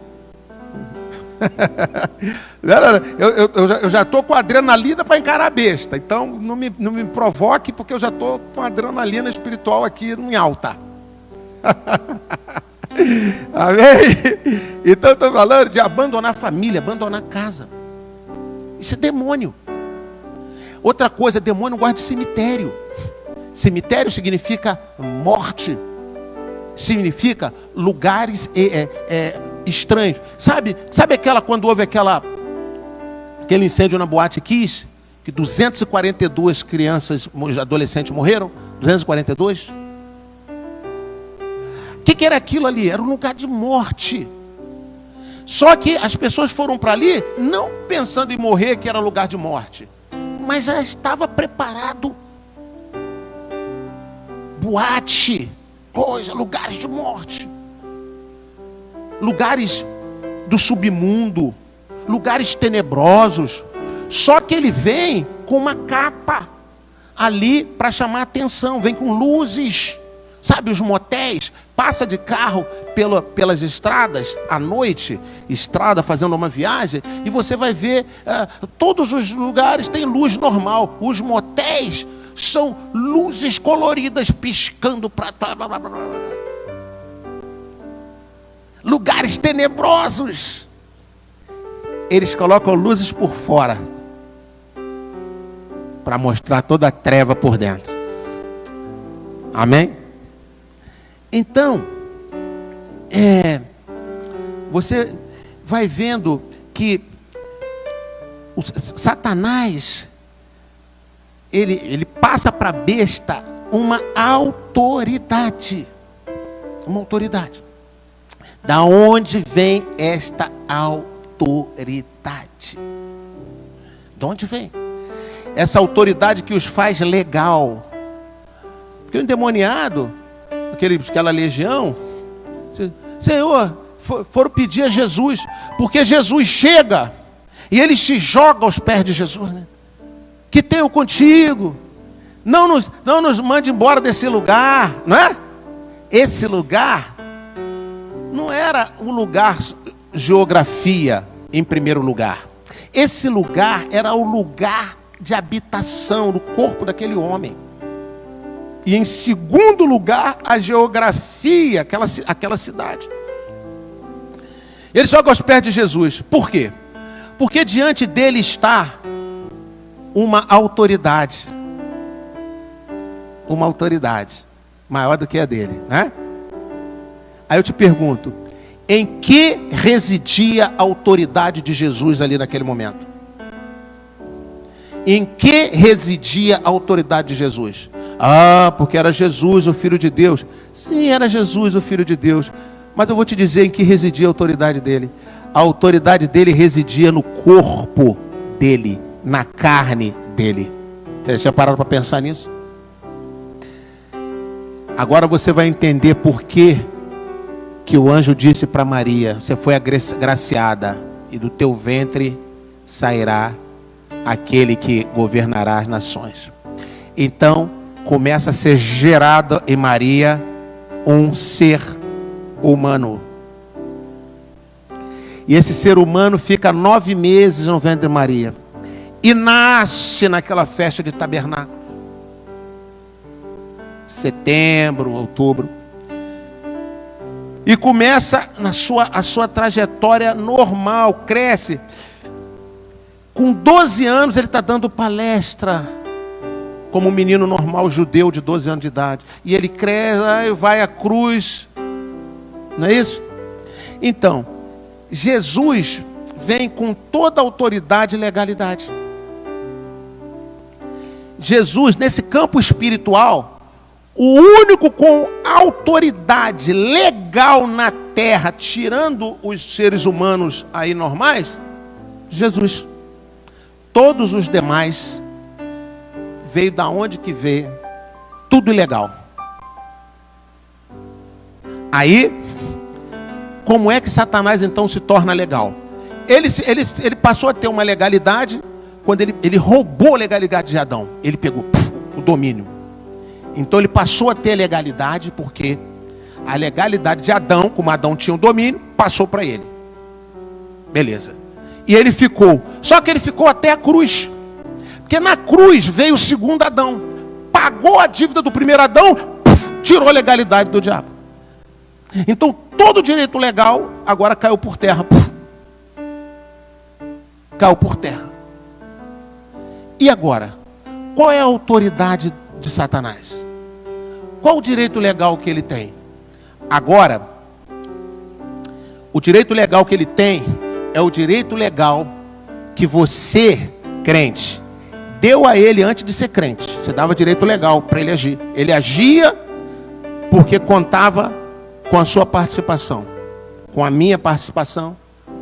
Eu já estou com adrenalina para encarar a besta. Então não me provoque, porque eu já estou com adrenalina espiritual aqui em alta. Amém? Então eu estou falando de abandonar a família, abandonar a casa. Isso é demônio. Outra coisa, demônio gosta de cemitério. Cemitério significa morte. Significa lugares estranhos. Sabe quando houve aquele incêndio na Boate Kiss? Que 242 crianças, adolescentes morreram? 242? O que era aquilo ali? Era um lugar de morte. Só que as pessoas foram para ali não pensando em morrer, que era lugar de morte, mas já estava preparado. Boate, lugares de morte, lugares do submundo, lugares tenebrosos. Só que ele vem com uma capa ali para chamar a atenção, vem com luzes. Sabe os motéis? Passa de carro pelas estradas à noite, estrada fazendo uma viagem, e você vai ver todos os lugares têm luz normal. Os motéis são luzes coloridas piscando para lugares tenebrosos. Eles colocam luzes por fora para mostrar toda a treva por dentro. Amém? Então, você vai vendo que o Satanás, ele passa para a besta uma autoridade. Uma autoridade. Da onde vem esta autoridade? De onde vem? Essa autoridade que os faz legal. Porque o endemoniado, aquela legião, Senhor, foram pedir a Jesus, porque Jesus chega e ele se joga aos pés de Jesus, né? Que tenho contigo, não nos mande embora desse lugar, não é? Esse lugar não era um lugar geografia em primeiro lugar. Esse lugar era o lugar de habitação do corpo daquele homem. E em segundo lugar, a geografia, aquela cidade. Ele joga aos pés de Jesus. Por quê? Porque diante dele está uma autoridade. Uma autoridade maior do que a dele, né? Aí eu te pergunto, em que residia a autoridade de Jesus ali naquele momento? Em que residia a autoridade de Jesus? Porque era Jesus, o Filho de Deus. Sim, era Jesus, o Filho de Deus. Mas eu vou te dizer em que residia a autoridade dele. A autoridade dele residia no corpo dele, na carne dele. Você já pararam para pensar nisso? Agora você vai entender por que o anjo disse para Maria: você foi agraciada, e do teu ventre sairá aquele que governará as nações. Então começa a ser gerado em Maria um ser humano. E esse ser humano fica 9 meses no ventre de Maria. E nasce naquela festa de tabernáculo. Setembro, outubro. E começa a sua trajetória normal, cresce. Com 12 anos ele está dando palestra, como um menino normal judeu de 12 anos de idade. E ele cresce, vai à cruz. Não é isso? Então, Jesus vem com toda a autoridade e legalidade. Jesus, nesse campo espiritual, o único com autoridade legal na terra, tirando os seres humanos aí normais, Jesus. Todos os demais veio da onde que veio, tudo ilegal. Aí, como é que Satanás então se torna legal? Ele passou a ter uma legalidade quando ele roubou a legalidade de Adão. Ele pegou o domínio. Então ele passou a ter legalidade porque A legalidade de Adão, como Adão tinha o domínio, passou para ele. Beleza. E ele ficou. Só que ele ficou até a cruz. Porque na cruz veio o segundo Adão. Pagou a dívida do primeiro Adão, tirou a legalidade do diabo. Então todo o direito legal agora caiu por terra. Caiu por terra. E agora? Qual é a autoridade de Satanás? Qual o direito legal que ele tem? Agora, o direito legal que ele tem é o direito legal que você, crente, deu a ele antes de ser crente. Você dava direito legal para ele agir. Ele agia porque contava com a sua participação, com a minha participação,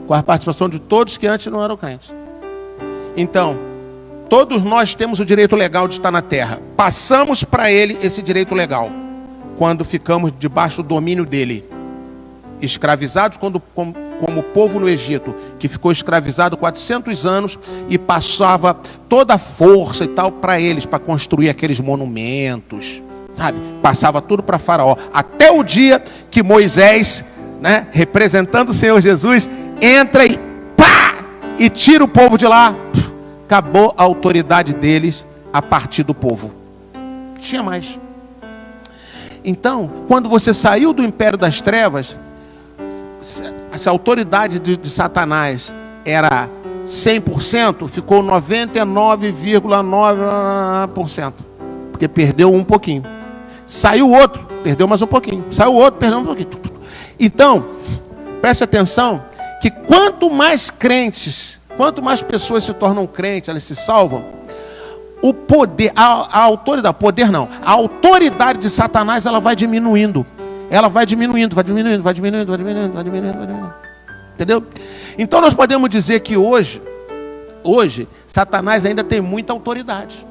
com a participação de todos que antes não eram crentes. Então, todos nós temos o direito legal de estar na terra. Passamos para ele esse direito legal quando ficamos debaixo do domínio dele. Escravizados como o povo no Egito, que ficou escravizado 400 anos e passava toda a força e tal para eles, para construir aqueles monumentos, sabe? Passava tudo para Faraó, até o dia que Moisés, né, representando o Senhor Jesus, entra e pá, e tira o povo de lá. Acabou a autoridade deles a partir do povo. Não tinha mais. Então, quando você saiu do império das trevas, se a autoridade de Satanás era 100%, ficou 99,9%. Porque perdeu um pouquinho. Saiu outro, perdeu mais um pouquinho. Saiu outro, perdeu um pouquinho. Então, preste atenção que quanto mais crentes, quanto mais pessoas se tornam crentes, elas se salvam, o poder, a autoridade de Satanás, ela vai diminuindo. Ela vai diminuindo. Entendeu? Então nós podemos dizer que hoje, Satanás ainda tem muita autoridade.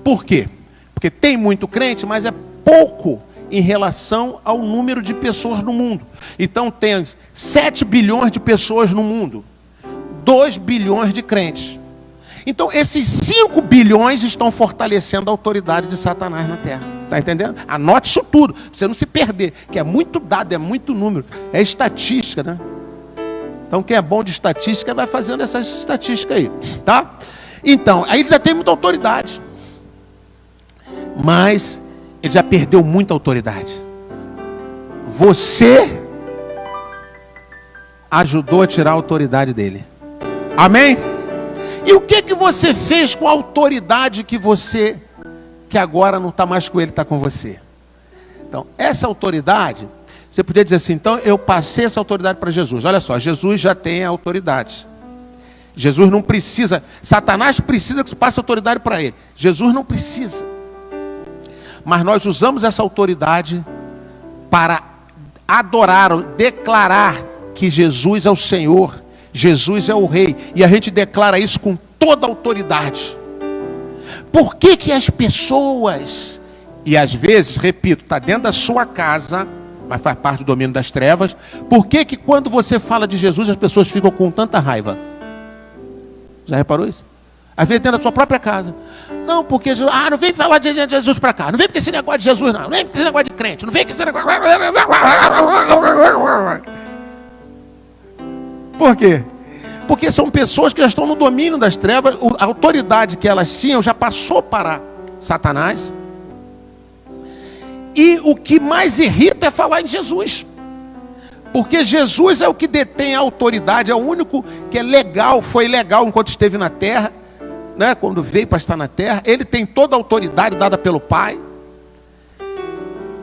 Por quê? Porque tem muito crente, mas é pouco em relação ao número de pessoas no mundo. Então tem 7 bilhões de pessoas no mundo, 2 bilhões de crentes. Então esses 5 bilhões estão fortalecendo a autoridade de Satanás na terra. Está entendendo? Anote isso tudo, para você não se perder, que é muito dado, é muito número, é estatística, né? Então quem é bom de estatística vai fazendo essas estatísticas aí, tá? Então, aí ele já tem muita autoridade, mas ele já perdeu muita autoridade. Você ajudou a tirar a autoridade dele. Amém? E o que você fez com a autoridade que agora não está mais com ele, está com você? Então, essa autoridade, você poderia dizer assim, então eu passei essa autoridade para Jesus. Olha só, Jesus já tem a autoridade. Jesus não precisa, Satanás precisa que você passe a autoridade para ele. Jesus não precisa. Mas nós usamos essa autoridade para adorar, declarar que Jesus é o Senhor, Jesus é o Rei, e a gente declara isso com toda a autoridade. Por que as pessoas, e às vezes, repito, está dentro da sua casa, mas faz parte do domínio das trevas, por que quando você fala de Jesus as pessoas ficam com tanta raiva? Já reparou isso? Às vezes dentro da sua própria casa. Não, porque Jesus, não vem falar de Jesus para cá, não vem com esse negócio de Jesus não vem com esse negócio de crente, não vem com esse negócio. Por quê? Porque são pessoas que já estão no domínio das trevas, a autoridade que elas tinham já passou para Satanás. E o que mais irrita é falar em Jesus. Porque Jesus é o que detém a autoridade, é o único que é legal, foi legal enquanto esteve na terra, né? Quando veio para estar na terra, ele tem toda a autoridade dada pelo Pai.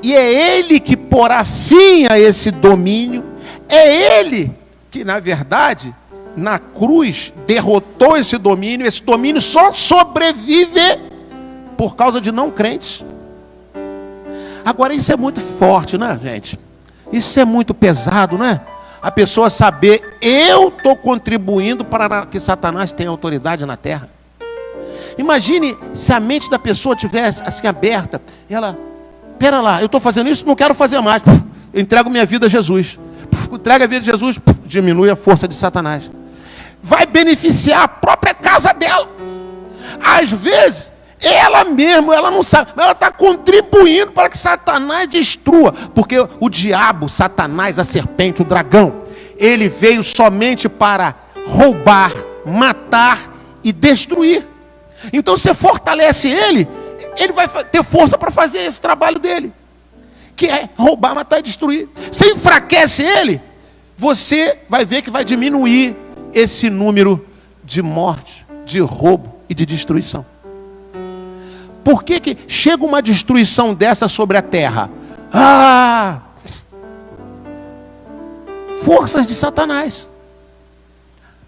E é ele que porá fim a esse domínio. É ele que, na verdade, na cruz, derrotou esse domínio. Esse domínio só sobrevive por causa de não crentes. Agora, isso é muito forte, né, gente? Isso é muito pesado, né? A pessoa saber, eu estou contribuindo para que Satanás tenha autoridade na terra. Imagine se a mente da pessoa tivesse assim aberta. Ela, pera lá, eu estou fazendo isso, não quero fazer mais. Eu entrego minha vida a Jesus. Entrega a vida a Jesus, diminui a força de Satanás. Vai beneficiar a própria casa dela. Às vezes, Ela mesmo, ela não sabe, mas ela está contribuindo para que Satanás destrua. Porque o diabo, Satanás, a serpente, o dragão, ele veio somente para roubar, matar e destruir. Então você fortalece ele, ele vai ter força para fazer esse trabalho dele, que é roubar, matar e destruir. Você enfraquece ele, você vai ver que vai diminuir esse número de morte, de roubo e de destruição. Por que que chega uma destruição dessa sobre a terra? Forças de Satanás.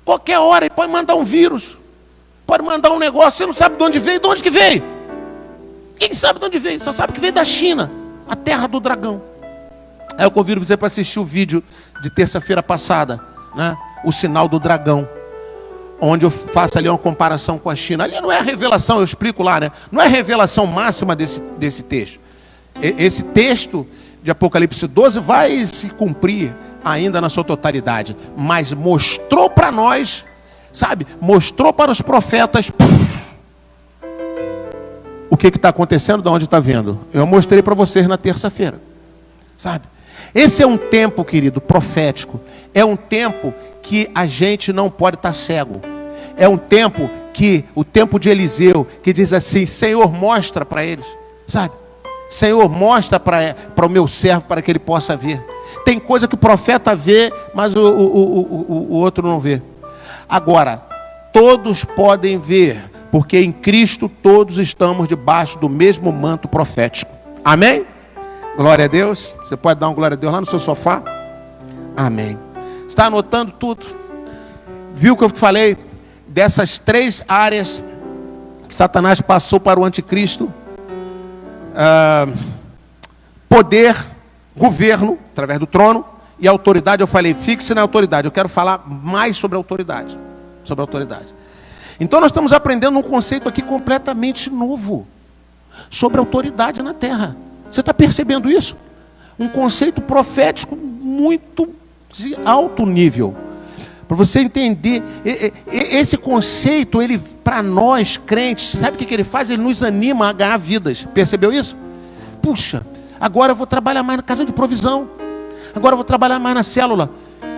Qualquer hora ele pode mandar um vírus, pode mandar um negócio, você não sabe de onde veio. De onde que veio? Quem sabe de onde veio? Só sabe que veio da China, a terra do dragão. Aí eu convido você para assistir o vídeo de terça-feira passada, né? O sinal do dragão, onde eu faço ali uma comparação com a China. Ali não é a revelação, eu explico lá, né? Não é a revelação máxima desse texto. Esse texto de Apocalipse 12 vai se cumprir ainda na sua totalidade, mas mostrou para nós, sabe? Mostrou para os profetas o que está acontecendo, de onde está vendo. Eu mostrei para vocês na terça-feira, sabe? Esse é um tempo, querido, profético. É um tempo que a gente não pode estar cego. É um tempo que, o tempo de Eliseu, que diz assim: Senhor, mostra para eles, sabe? Senhor, mostra para o meu servo, para que ele possa ver. Tem coisa que o profeta vê, mas o outro não vê. Agora, todos podem ver, porque em Cristo todos estamos debaixo do mesmo manto profético. Amém? Glória a Deus. Você pode dar uma glória a Deus lá no seu sofá? Amém. Está anotando tudo? Viu o que eu falei? Dessas 3 áreas que Satanás passou para o anticristo: poder, governo, através do trono, e autoridade. Eu falei, fixe na autoridade. Eu quero falar mais sobre autoridade. Sobre autoridade. Então nós estamos aprendendo um conceito aqui completamente novo sobre autoridade na terra. Você está percebendo isso? Um conceito profético muito de alto nível. Para você entender, esse conceito, ele, para nós crentes, sabe o que ele faz? Ele nos anima a ganhar vidas. Percebeu isso? Puxa, agora eu vou trabalhar mais na casa de provisão. Agora eu vou trabalhar mais na célula.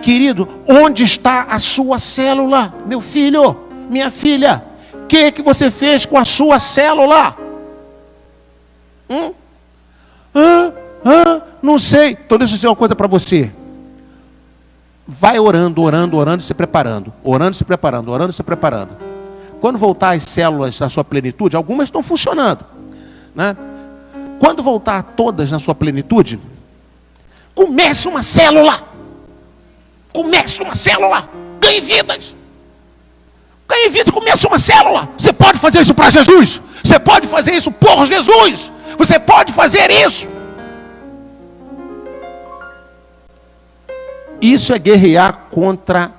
Querido, onde está a sua célula? Meu filho, minha filha, o que você fez com a sua célula? Não sei. Então deixa eu dizer uma coisa para você. Vai orando, orando, orando e se preparando. Orando, se preparando, orando, se preparando. Quando voltar as células na sua plenitude, algumas estão funcionando, né? Quando voltar todas na sua plenitude, comece uma célula. Comece uma célula. Ganhe vidas. Ganhe vida, comece uma célula. Você pode fazer isso para Jesus. Você pode fazer isso por Jesus. Você pode fazer isso. Isso é guerrear contra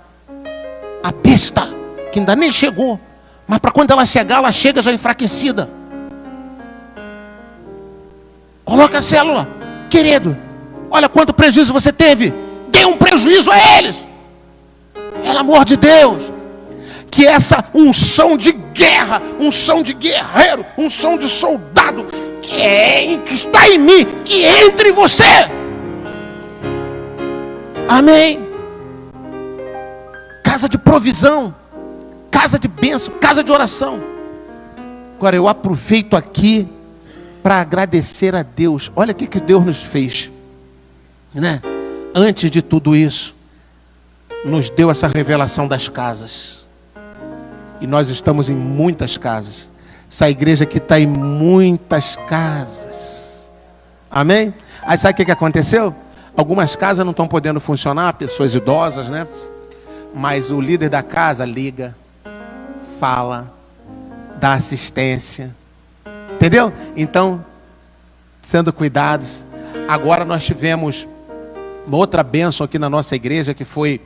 a besta, que ainda nem chegou. Mas para quando ela chegar, ela chega já enfraquecida. Coloca a célula. Querido, olha quanto prejuízo você teve. Dê um prejuízo a eles. Pelo amor de Deus. Que essa unção de guerra, unção de guerreiro, unção de soldado, que está em mim, que entre em você. Amém. Casa de provisão, casa de bênção, casa de oração. Agora eu aproveito aqui para agradecer a Deus. Olha o que Deus nos fez, né? Antes de tudo isso, nos deu essa revelação das casas. E nós estamos em muitas casas. Essa igreja aqui está em muitas casas. Amém? Aí sabe o que aconteceu? Algumas casas não estão podendo funcionar, pessoas idosas, né? Mas o líder da casa liga, fala, dá assistência. Entendeu? Então, sendo cuidados. Agora nós tivemos uma outra bênção aqui na nossa igreja, que foi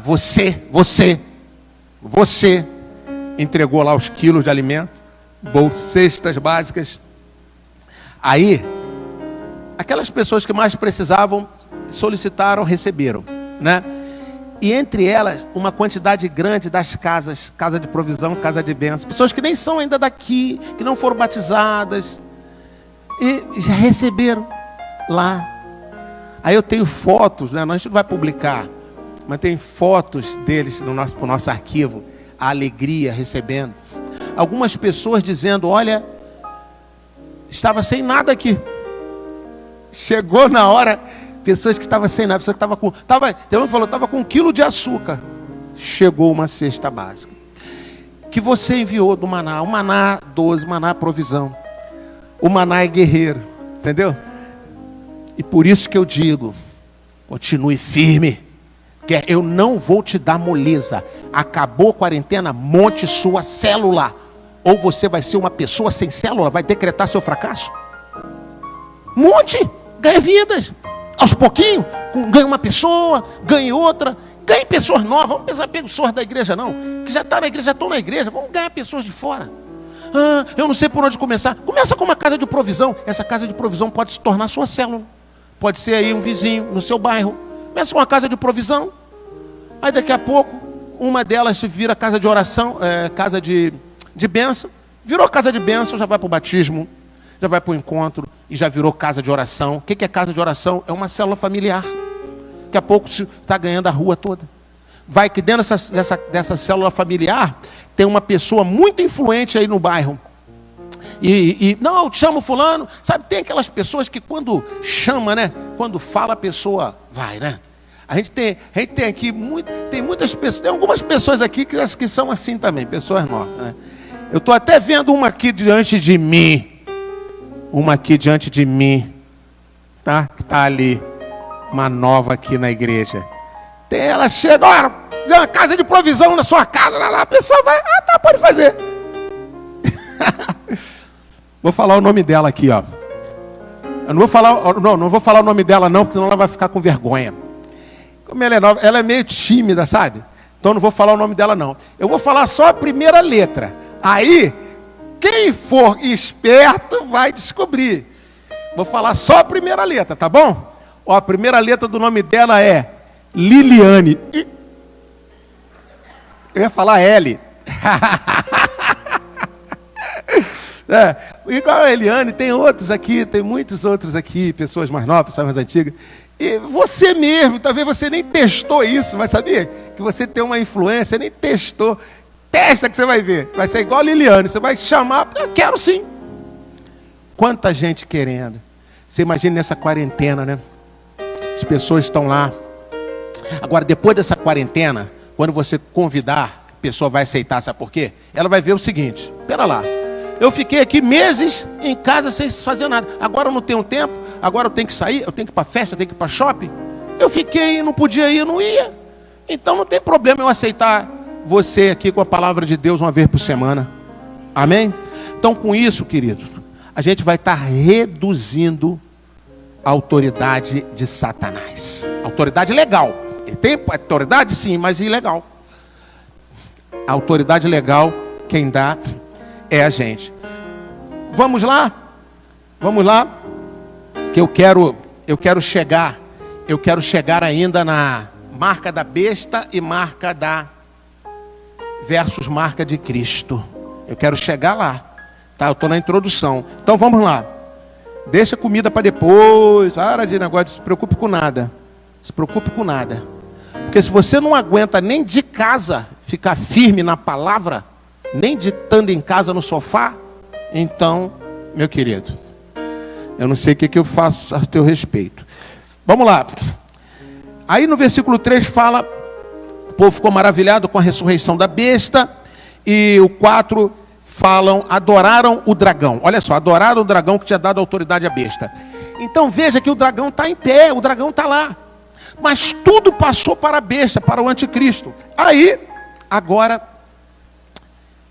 você entregou lá os quilos de alimento, cestas básicas. Aí, aquelas pessoas que mais precisavam solicitaram, receberam, né? E entre elas, uma quantidade grande das casas, casa de provisão, casa de bênção. Pessoas que nem são ainda daqui, que não foram batizadas, e já receberam lá. Aí eu tenho fotos, né? A gente não vai publicar, mas tem fotos deles no nosso arquivo, a alegria recebendo. Algumas pessoas dizendo, olha, estava sem nada aqui. Chegou na hora, pessoas que estavam sem nada, pessoas que tem um que falou, estava com 1 quilo de açúcar. Chegou uma cesta básica. Que você enviou do maná, o maná 12, maná provisão. O maná é guerreiro, entendeu? E por isso que eu digo, continue firme, que eu não vou te dar moleza. Acabou a quarentena, monte sua célula. Ou você vai ser uma pessoa sem célula, vai decretar seu fracasso. Monte, ganhe vidas. Aos pouquinhos, ganhe uma pessoa, ganhe outra, ganhe pessoas novas. Vamos pensar pessoas da igreja não, que já estão na igreja, já estão na igreja. Vamos ganhar pessoas de fora. Eu não sei por onde começar. Começa com uma casa de provisão. Essa casa de provisão pode se tornar sua célula. Pode ser aí um vizinho no seu bairro. Começa com uma casa de provisão. Aí daqui a pouco, uma delas se vira casa de oração, casa de bênção. Virou casa de bênção, já vai para o batismo, já vai para o encontro e já virou casa de oração. O que é casa de oração? É uma célula familiar. Daqui a pouco está ganhando a rua toda. Vai que dentro dessa célula familiar tem uma pessoa muito influente aí no bairro. Não, eu te chamo fulano. Sabe, tem aquelas pessoas que quando chama, né? Quando fala a pessoa vai, né? A gente tem aqui, tem muitas pessoas, tem algumas pessoas aqui que são assim também, pessoas novas, né? Eu estou até vendo uma aqui diante de mim. Tá? Que está ali. Uma nova aqui na igreja. Ela chega, olha, uma casa de provisão na sua casa, lá, a pessoa vai, tá, pode fazer. Vou falar o nome dela aqui, ó. Eu não vou falar o nome dela não, porque senão ela vai ficar com vergonha. Como ela é nova, ela é meio tímida, sabe? Então não vou falar o nome dela não. Eu vou falar só a primeira letra. Aí, quem for esperto vai descobrir. Vou falar só a primeira letra, tá bom? Ó, a primeira letra do nome dela é Liliane. Eu ia falar L. Igual a Eliane, tem outros aqui, tem muitos outros aqui, pessoas mais novas, pessoas mais antigas. E você mesmo, talvez você nem testou isso, mas sabia que você tem uma influência, nem testou. Testa que você vai ver. Vai ser igual a Liliane, você vai chamar, eu quero sim. Quanta gente querendo. Você imagina nessa quarentena, né? As pessoas estão lá. Agora, depois dessa quarentena, quando você convidar, a pessoa vai aceitar, sabe por quê? Ela vai ver o seguinte, espera lá. Eu fiquei aqui meses em casa sem fazer nada. Agora eu não tenho tempo, agora eu tenho que sair, eu tenho que ir para festa, eu tenho que ir para shopping. Eu fiquei, não podia ir, não ia. Então não tem problema eu aceitar você aqui com a palavra de Deus uma vez por semana. Amém? Então com isso, querido, a gente vai estar reduzindo a autoridade de Satanás. Autoridade legal. Ele tem autoridade sim, mas ilegal. A autoridade legal, quem dá é a gente. Vamos lá? Vamos lá? Que eu quero chegar ainda na marca da besta e marca da versus marca de Cristo. Eu quero chegar lá. Tá? Eu estou na introdução. Então vamos lá. Deixa comida para depois. Para de negócio, não se preocupe com nada. Se preocupe com nada. Porque se você não aguenta nem de casa ficar firme na palavra, nem de estando em casa no sofá, então, meu querido, eu não sei o que eu faço a teu respeito. Vamos lá. Aí no versículo 3 fala, o povo ficou maravilhado com a ressurreição da besta, e o 4 falam, adoraram o dragão. Olha só, adoraram o dragão que tinha dado autoridade à besta. Então veja que o dragão está em pé, o dragão está lá. Mas tudo passou para a besta, para o anticristo. Aí, agora,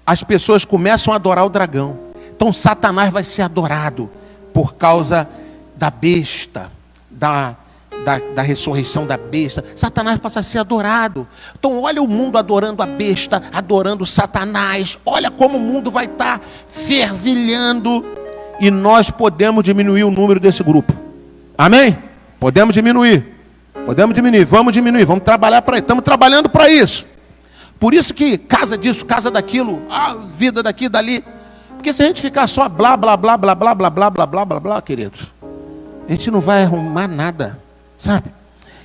as pessoas começam a adorar o dragão. Então Satanás vai ser adorado por causa da besta, da ressurreição da besta. Satanás passa a ser adorado. Então olha o mundo adorando a besta, adorando Satanás. Olha como o mundo vai estar fervilhando. E nós podemos diminuir o número desse grupo. Amém? Podemos diminuir. Podemos diminuir, vamos trabalhar para isso. Estamos trabalhando para isso. Por isso que casa disso, casa daquilo, a vida daqui, dali. Porque se a gente ficar só blá, blá, blá, blá, blá, blá, blá, blá, blá, blá, blá, querido, a gente não vai arrumar nada, sabe?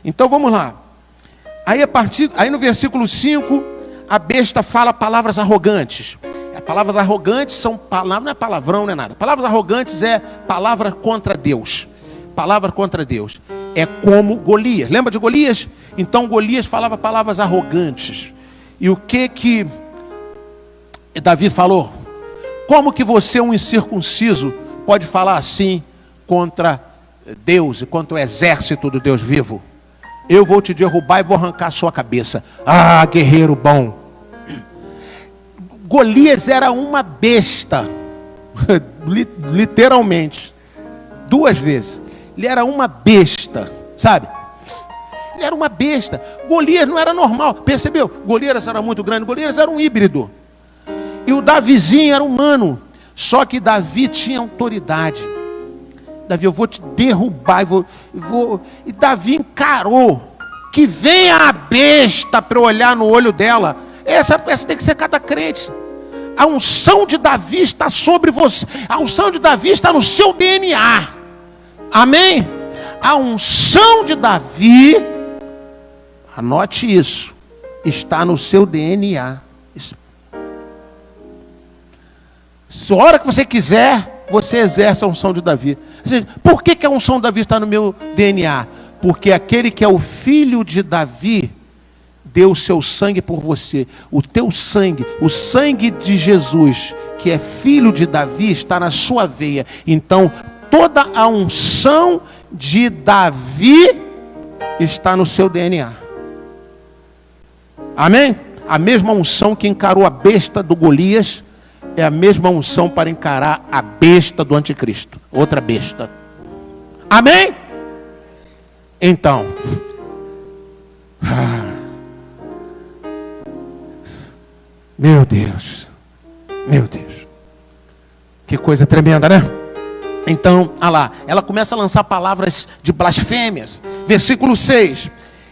Então vamos lá. Aí no versículo 5, a besta fala palavras arrogantes. Palavras arrogantes são palavras, não é palavrão, não é nada. Palavras arrogantes é palavra contra Deus. Palavra contra Deus. É como Golias. Lembra de Golias? Então Golias falava palavras arrogantes. E o que Davi falou? Como que você, um incircunciso, pode falar assim contra Deus e contra o exército do Deus vivo? Eu vou te derrubar e vou arrancar a sua cabeça. Ah, guerreiro bom. Golias era uma besta. Literalmente. 2 vezes. Ele era uma besta, sabe? Ele era uma besta. Golias não era normal. Percebeu? Golias era muito grande. Golias era um híbrido. E o Davizinho era humano. Só que Davi tinha autoridade. Davi, eu vou te derrubar. E Davi encarou. Que venha a besta para eu olhar no olho dela. Essa tem que ser cada crente. A unção de Davi está sobre você. A unção de Davi está no seu DNA. Amém? A unção de Davi, anote isso, está no seu DNA. Se a hora que você quiser, você exerce a unção de Davi. Por que a unção de Davi está no meu DNA? Porque aquele que é o filho de Davi deu o seu sangue por você. O teu sangue, o sangue de Jesus, que é filho de Davi, está na sua veia. Então, toda a unção de Davi está no seu DNA. Amém? A mesma unção que encarou a besta do Golias é a mesma unção para encarar a besta do anticristo. Outra besta. Amém? Então, meu Deus, que coisa tremenda, né? Então, olha lá, ela começa a lançar palavras de blasfêmias. Versículo 6,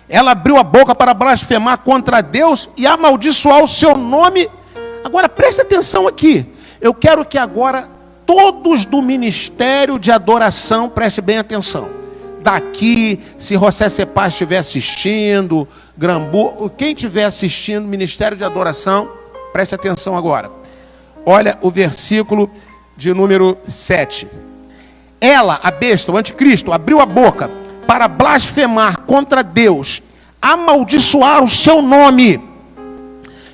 ela abriu a boca para blasfemar contra Deus e amaldiçoar o seu nome. Agora preste atenção aqui, eu quero que agora todos do ministério de adoração prestem bem atenção. Daqui, se José Cepaz estiver assistindo, Grambu, quem estiver assistindo, ministério de adoração, preste atenção agora. Olha o versículo de número 7. Ela, a besta, o anticristo, abriu a boca para blasfemar contra Deus, amaldiçoar o seu nome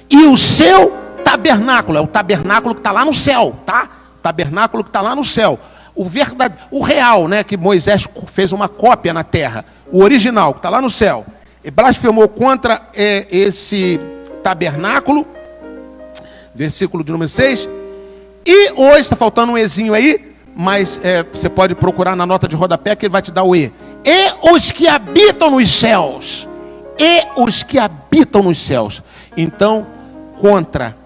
e o seu tabernáculo. É o tabernáculo que está lá no céu, tá? O tabernáculo que está lá no céu. O real, né, que Moisés fez uma cópia na terra. O original, que está lá no céu. E blasfemou contra esse tabernáculo. Versículo de número 6. E hoje, está faltando um ezinho aí, mas você pode procurar na nota de rodapé que ele vai te dar o E. E os que habitam nos céus. E os que habitam nos céus. Então, contra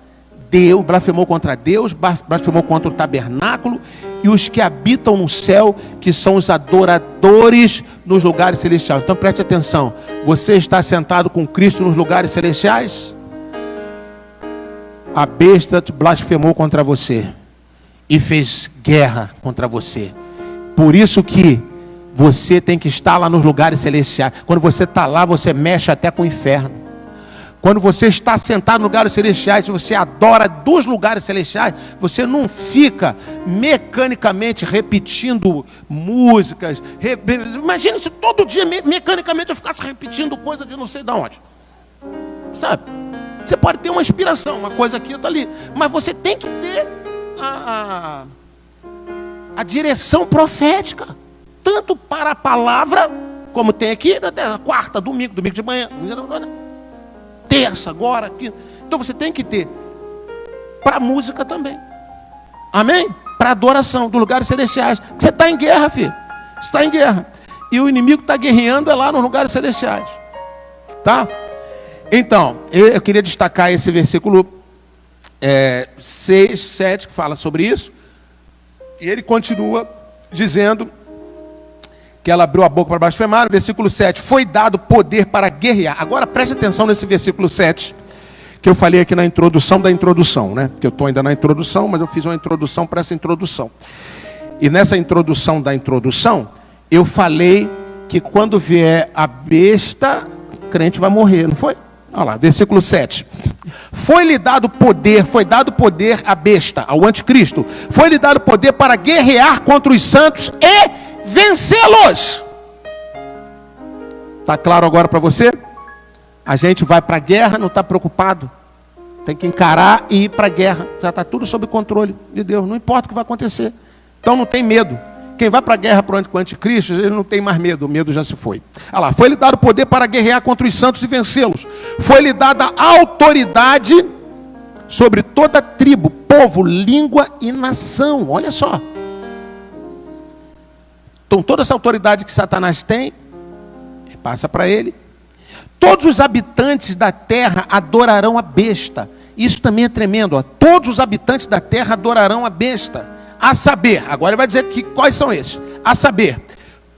Deus, blasfemou contra Deus, blasfemou contra o tabernáculo. E os que habitam no céu, que são os adoradores nos lugares celestiais. Então preste atenção. Você está sentado com Cristo nos lugares celestiais? A besta te blasfemou contra você e fez guerra contra você. Por isso que você tem que estar lá nos lugares celestiais. Quando você está lá, você mexe até com o inferno. Quando você está sentado nos lugares celestiais, você adora dos lugares celestiais, você não fica mecanicamente repetindo músicas. Imagine se todo dia mecanicamente eu ficasse repetindo coisa de não sei de onde. Sabe? Você pode ter uma inspiração, uma coisa aqui, outra ali. Mas você tem que ter a direção profética. Tanto para a palavra, como tem aqui, na quarta, domingo de manhã, terça, agora, quinta. Então você tem que ter para música também. Amém? Para adoração dos lugares celestiais. Você está em guerra, filho. Você está em guerra. E o inimigo está guerreando lá nos lugares celestiais. Tá? Então, eu queria destacar esse versículo 6, 7, que fala sobre isso. E ele continua dizendo que ela abriu a boca para blasfemar. Versículo 7, foi dado poder para guerrear. Agora preste atenção nesse versículo 7, que eu falei aqui na introdução da introdução, né? Porque eu estou ainda na introdução, mas eu fiz uma introdução para essa introdução. E nessa introdução da introdução, eu falei que quando vier a besta, o crente vai morrer, não foi? Olha lá, versículo 7. Foi-lhe dado poder à besta, ao anticristo. Foi-lhe dado poder para guerrear contra os santos e vencê-los. Está claro agora para você? A gente vai para a guerra, não está preocupado. Tem que encarar e ir para a guerra. Já está tudo sob controle de Deus, não importa o que vai acontecer. Então não tem medo. Quem vai para a guerra com o anticristo, ele não tem mais medo, o medo já se foi. Olha lá, foi-lhe dado poder para guerrear contra os santos e vencê-los. Foi-lhe dada autoridade sobre toda tribo, povo, língua e nação. Olha só. Então toda essa autoridade que Satanás tem, passa para ele. Todos os habitantes da terra adorarão a besta. Isso também é tremendo, ó. Todos os habitantes da terra adorarão a besta. A saber, agora ele vai dizer que quais são esses? A saber,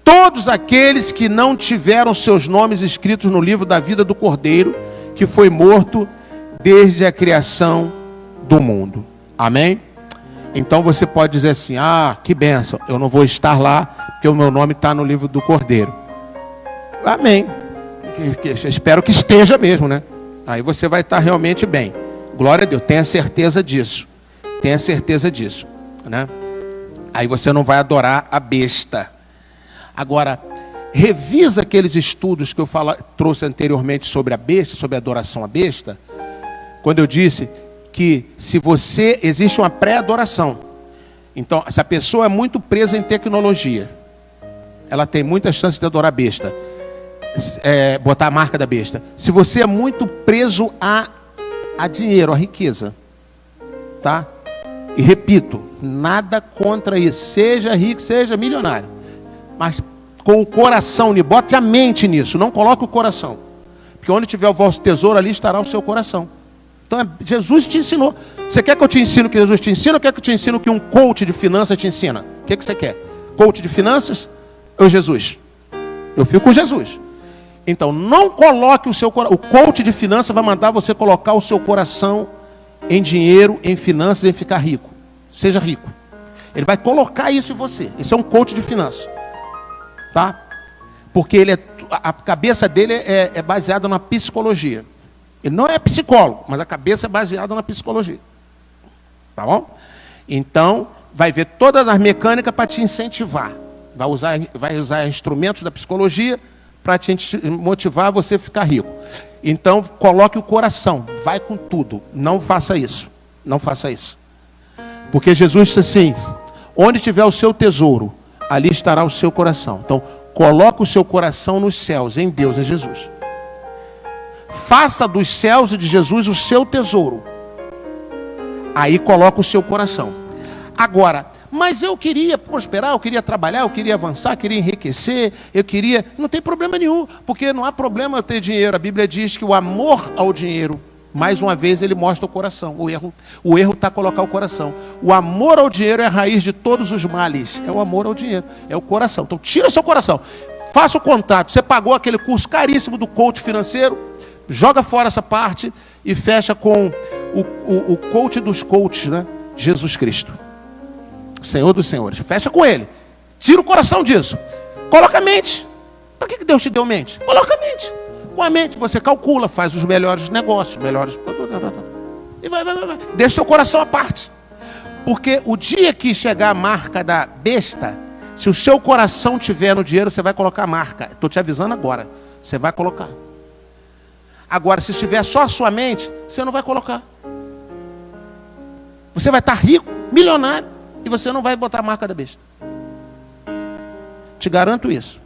todos aqueles que não tiveram seus nomes escritos no livro da vida do Cordeiro, que foi morto desde a criação do mundo. Amém? Então você pode dizer assim, que bênção, eu não vou estar lá, porque o meu nome está no livro do Cordeiro. Amém. Espero que esteja mesmo, né? Aí você vai estar realmente bem. Glória a Deus, tenha certeza disso. Tenha certeza disso. Né? Aí você não vai adorar a besta. Agora, revisa aqueles estudos que eu trouxe anteriormente sobre a besta, sobre a adoração à besta, quando eu disse que existe uma pré-adoração. Então, se a pessoa é muito presa em tecnologia, ela tem muitas chances de adorar a besta, botar a marca da besta. Se você é muito preso a dinheiro, a riqueza, tá? E repito, nada contra isso. Seja rico, seja milionário. Mas com o coração, bote a mente nisso. Não coloque o coração. Porque onde tiver o vosso tesouro, ali estará o seu coração. Então, Jesus te ensinou. Você quer que eu te ensine o que Jesus te ensina? Ou quer que eu te ensine o que um coach de finanças te ensina? O que você quer? Coach de finanças ou Jesus? Eu fico com Jesus. Então, não coloque o seu coração. O coach de finanças vai mandar você colocar o seu coração em dinheiro, em finanças, em ficar rico. Seja rico. Ele vai colocar isso em você. Esse é um coach de finanças. Tá? Porque a cabeça dele é baseada na psicologia. Ele não é psicólogo, mas a cabeça é baseada na psicologia. Tá bom? Então, vai ver todas as mecânicas para te incentivar. Vai usar instrumentos da psicologia para te motivar a você ficar rico. Então, coloque o coração, vai com tudo. Não faça isso. Não faça isso. Porque Jesus disse assim, onde tiver o seu tesouro, ali estará o seu coração. Então, coloque o seu coração nos céus, em Deus, em Jesus. Faça dos céus e de Jesus o seu tesouro. Aí coloca o seu coração. Agora, mas eu queria prosperar, eu queria trabalhar, eu queria avançar, eu queria enriquecer, não tem problema nenhum, porque não há problema eu ter dinheiro. A Bíblia diz que o amor ao dinheiro, mais uma vez ele mostra o coração. O erro está colocar o coração. O amor ao dinheiro é a raiz de todos os males. É o amor ao dinheiro, é o coração. Então tira o seu coração, faça o contrato. Você pagou aquele curso caríssimo do coach financeiro, joga fora essa parte e fecha com o coach dos coaches, né? Jesus Cristo, Senhor dos senhores. Fecha com ele. Tira o coração disso. Coloca a mente. Para que Deus te deu mente? Coloca a mente. Com a mente você calcula, faz os melhores negócios, e vai. Deixa seu coração à parte. Porque o dia que chegar a marca da besta, se o seu coração tiver no dinheiro, você vai colocar a marca. Estou te avisando agora. Você vai colocar. Agora, se estiver só a sua mente, você não vai colocar. Você vai estar rico, milionário, e você não vai botar a marca da besta. Te garanto isso.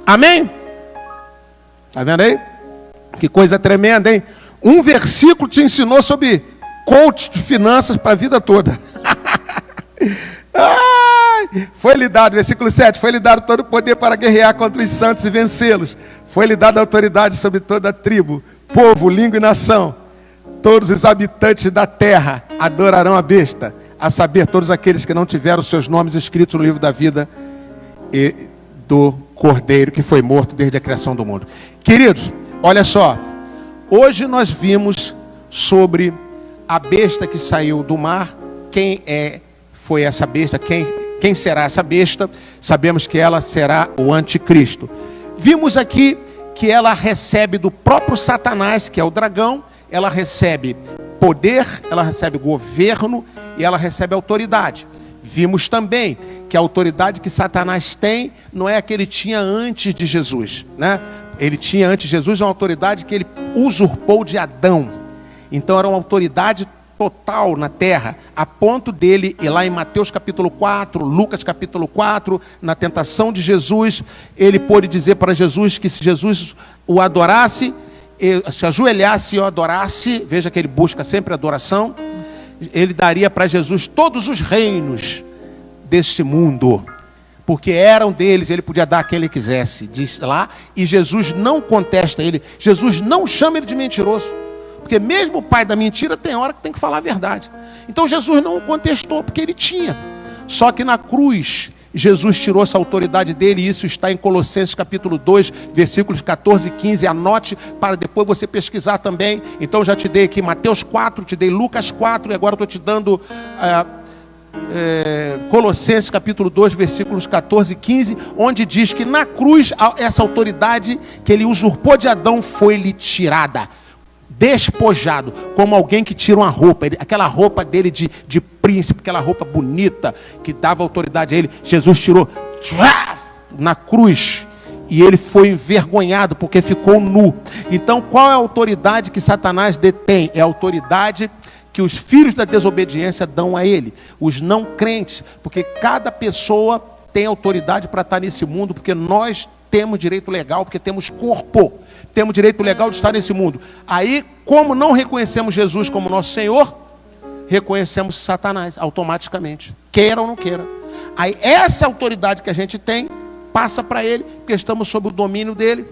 Amém? Está vendo aí? Que coisa tremenda, hein? Um versículo te ensinou sobre coach de finanças para a vida toda. Foi-lhe dado, versículo 7, foi-lhe dado todo o poder para guerrear contra os santos e vencê-los. Foi-lhe dada autoridade sobre toda a tribo, povo, língua e nação. Todos os habitantes da terra adorarão a besta, a saber, todos aqueles que não tiveram seus nomes escritos no livro da vida e do Cordeiro que foi morto desde a criação do mundo. Queridos, olha só. Hoje nós vimos sobre a besta que saiu do mar. Foi essa besta? Quem será essa besta? Sabemos que ela será o anticristo. Vimos aqui que ela recebe do próprio Satanás, que é o dragão. Ela recebe poder, ela recebe governo e ela recebe autoridade. Vimos também que a autoridade que Satanás tem não é a que ele tinha antes de Jesus, né? Ele tinha antes de Jesus uma autoridade que ele usurpou de Adão. Então era uma autoridade total na terra, a ponto dele ir lá em Mateus capítulo 4, Lucas capítulo 4, na tentação de Jesus, ele pôde dizer para Jesus que se Jesus o adorasse, se ajoelhasse e o adorasse, veja que ele busca sempre adoração, ele daria para Jesus todos os reinos deste mundo, porque eram deles, ele podia dar a quem ele quisesse, diz lá, e Jesus não contesta ele, Jesus não chama ele de mentiroso, porque mesmo o pai da mentira tem hora que tem que falar a verdade. Então Jesus não o contestou, porque ele tinha. Só que na cruz, Jesus tirou essa autoridade dele, e isso está em Colossenses capítulo 2, versículos 14 e 15. Anote para depois você pesquisar também. Então já te dei aqui Mateus 4, te dei Lucas 4, e agora estou te dando Colossenses capítulo 2, versículos 14 e 15, onde diz que na cruz essa autoridade que ele usurpou de Adão foi-lhe tirada, despojado, como alguém que tira uma roupa, aquela roupa dele de príncipe, aquela roupa bonita que dava autoridade a ele, Jesus tirou na cruz, e ele foi envergonhado porque ficou nu. Então qual é a autoridade que Satanás detém? É a autoridade que os filhos da desobediência dão a ele, os não crentes, porque cada pessoa tem autoridade para estar nesse mundo, porque nós temos direito legal, porque temos corpo, temos direito legal de estar nesse mundo. Aí, como não reconhecemos Jesus como nosso Senhor, reconhecemos Satanás automaticamente, queira ou não queira. Aí essa autoridade que a gente tem passa para ele, porque estamos sob o domínio dele,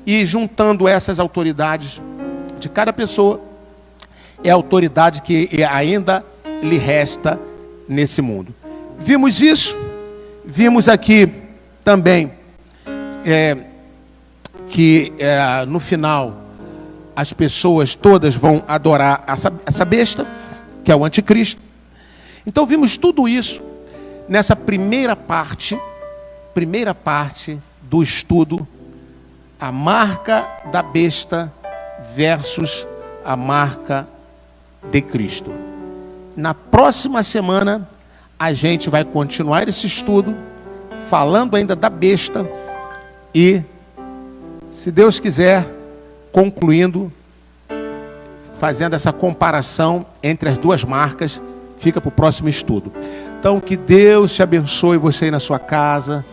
e juntando essas autoridades de cada pessoa, é a autoridade que ainda lhe resta nesse mundo. Vimos isso, vimos aqui também que no final as pessoas todas vão adorar essa besta, que é o anticristo. Então vimos tudo isso nessa primeira parte do estudo, a marca da besta versus a marca de Cristo. Na próxima semana a gente vai continuar esse estudo, falando ainda da besta e, se Deus quiser, concluindo, fazendo essa comparação entre as duas marcas, fica para o próximo estudo. Então que Deus te abençoe, você aí na sua casa.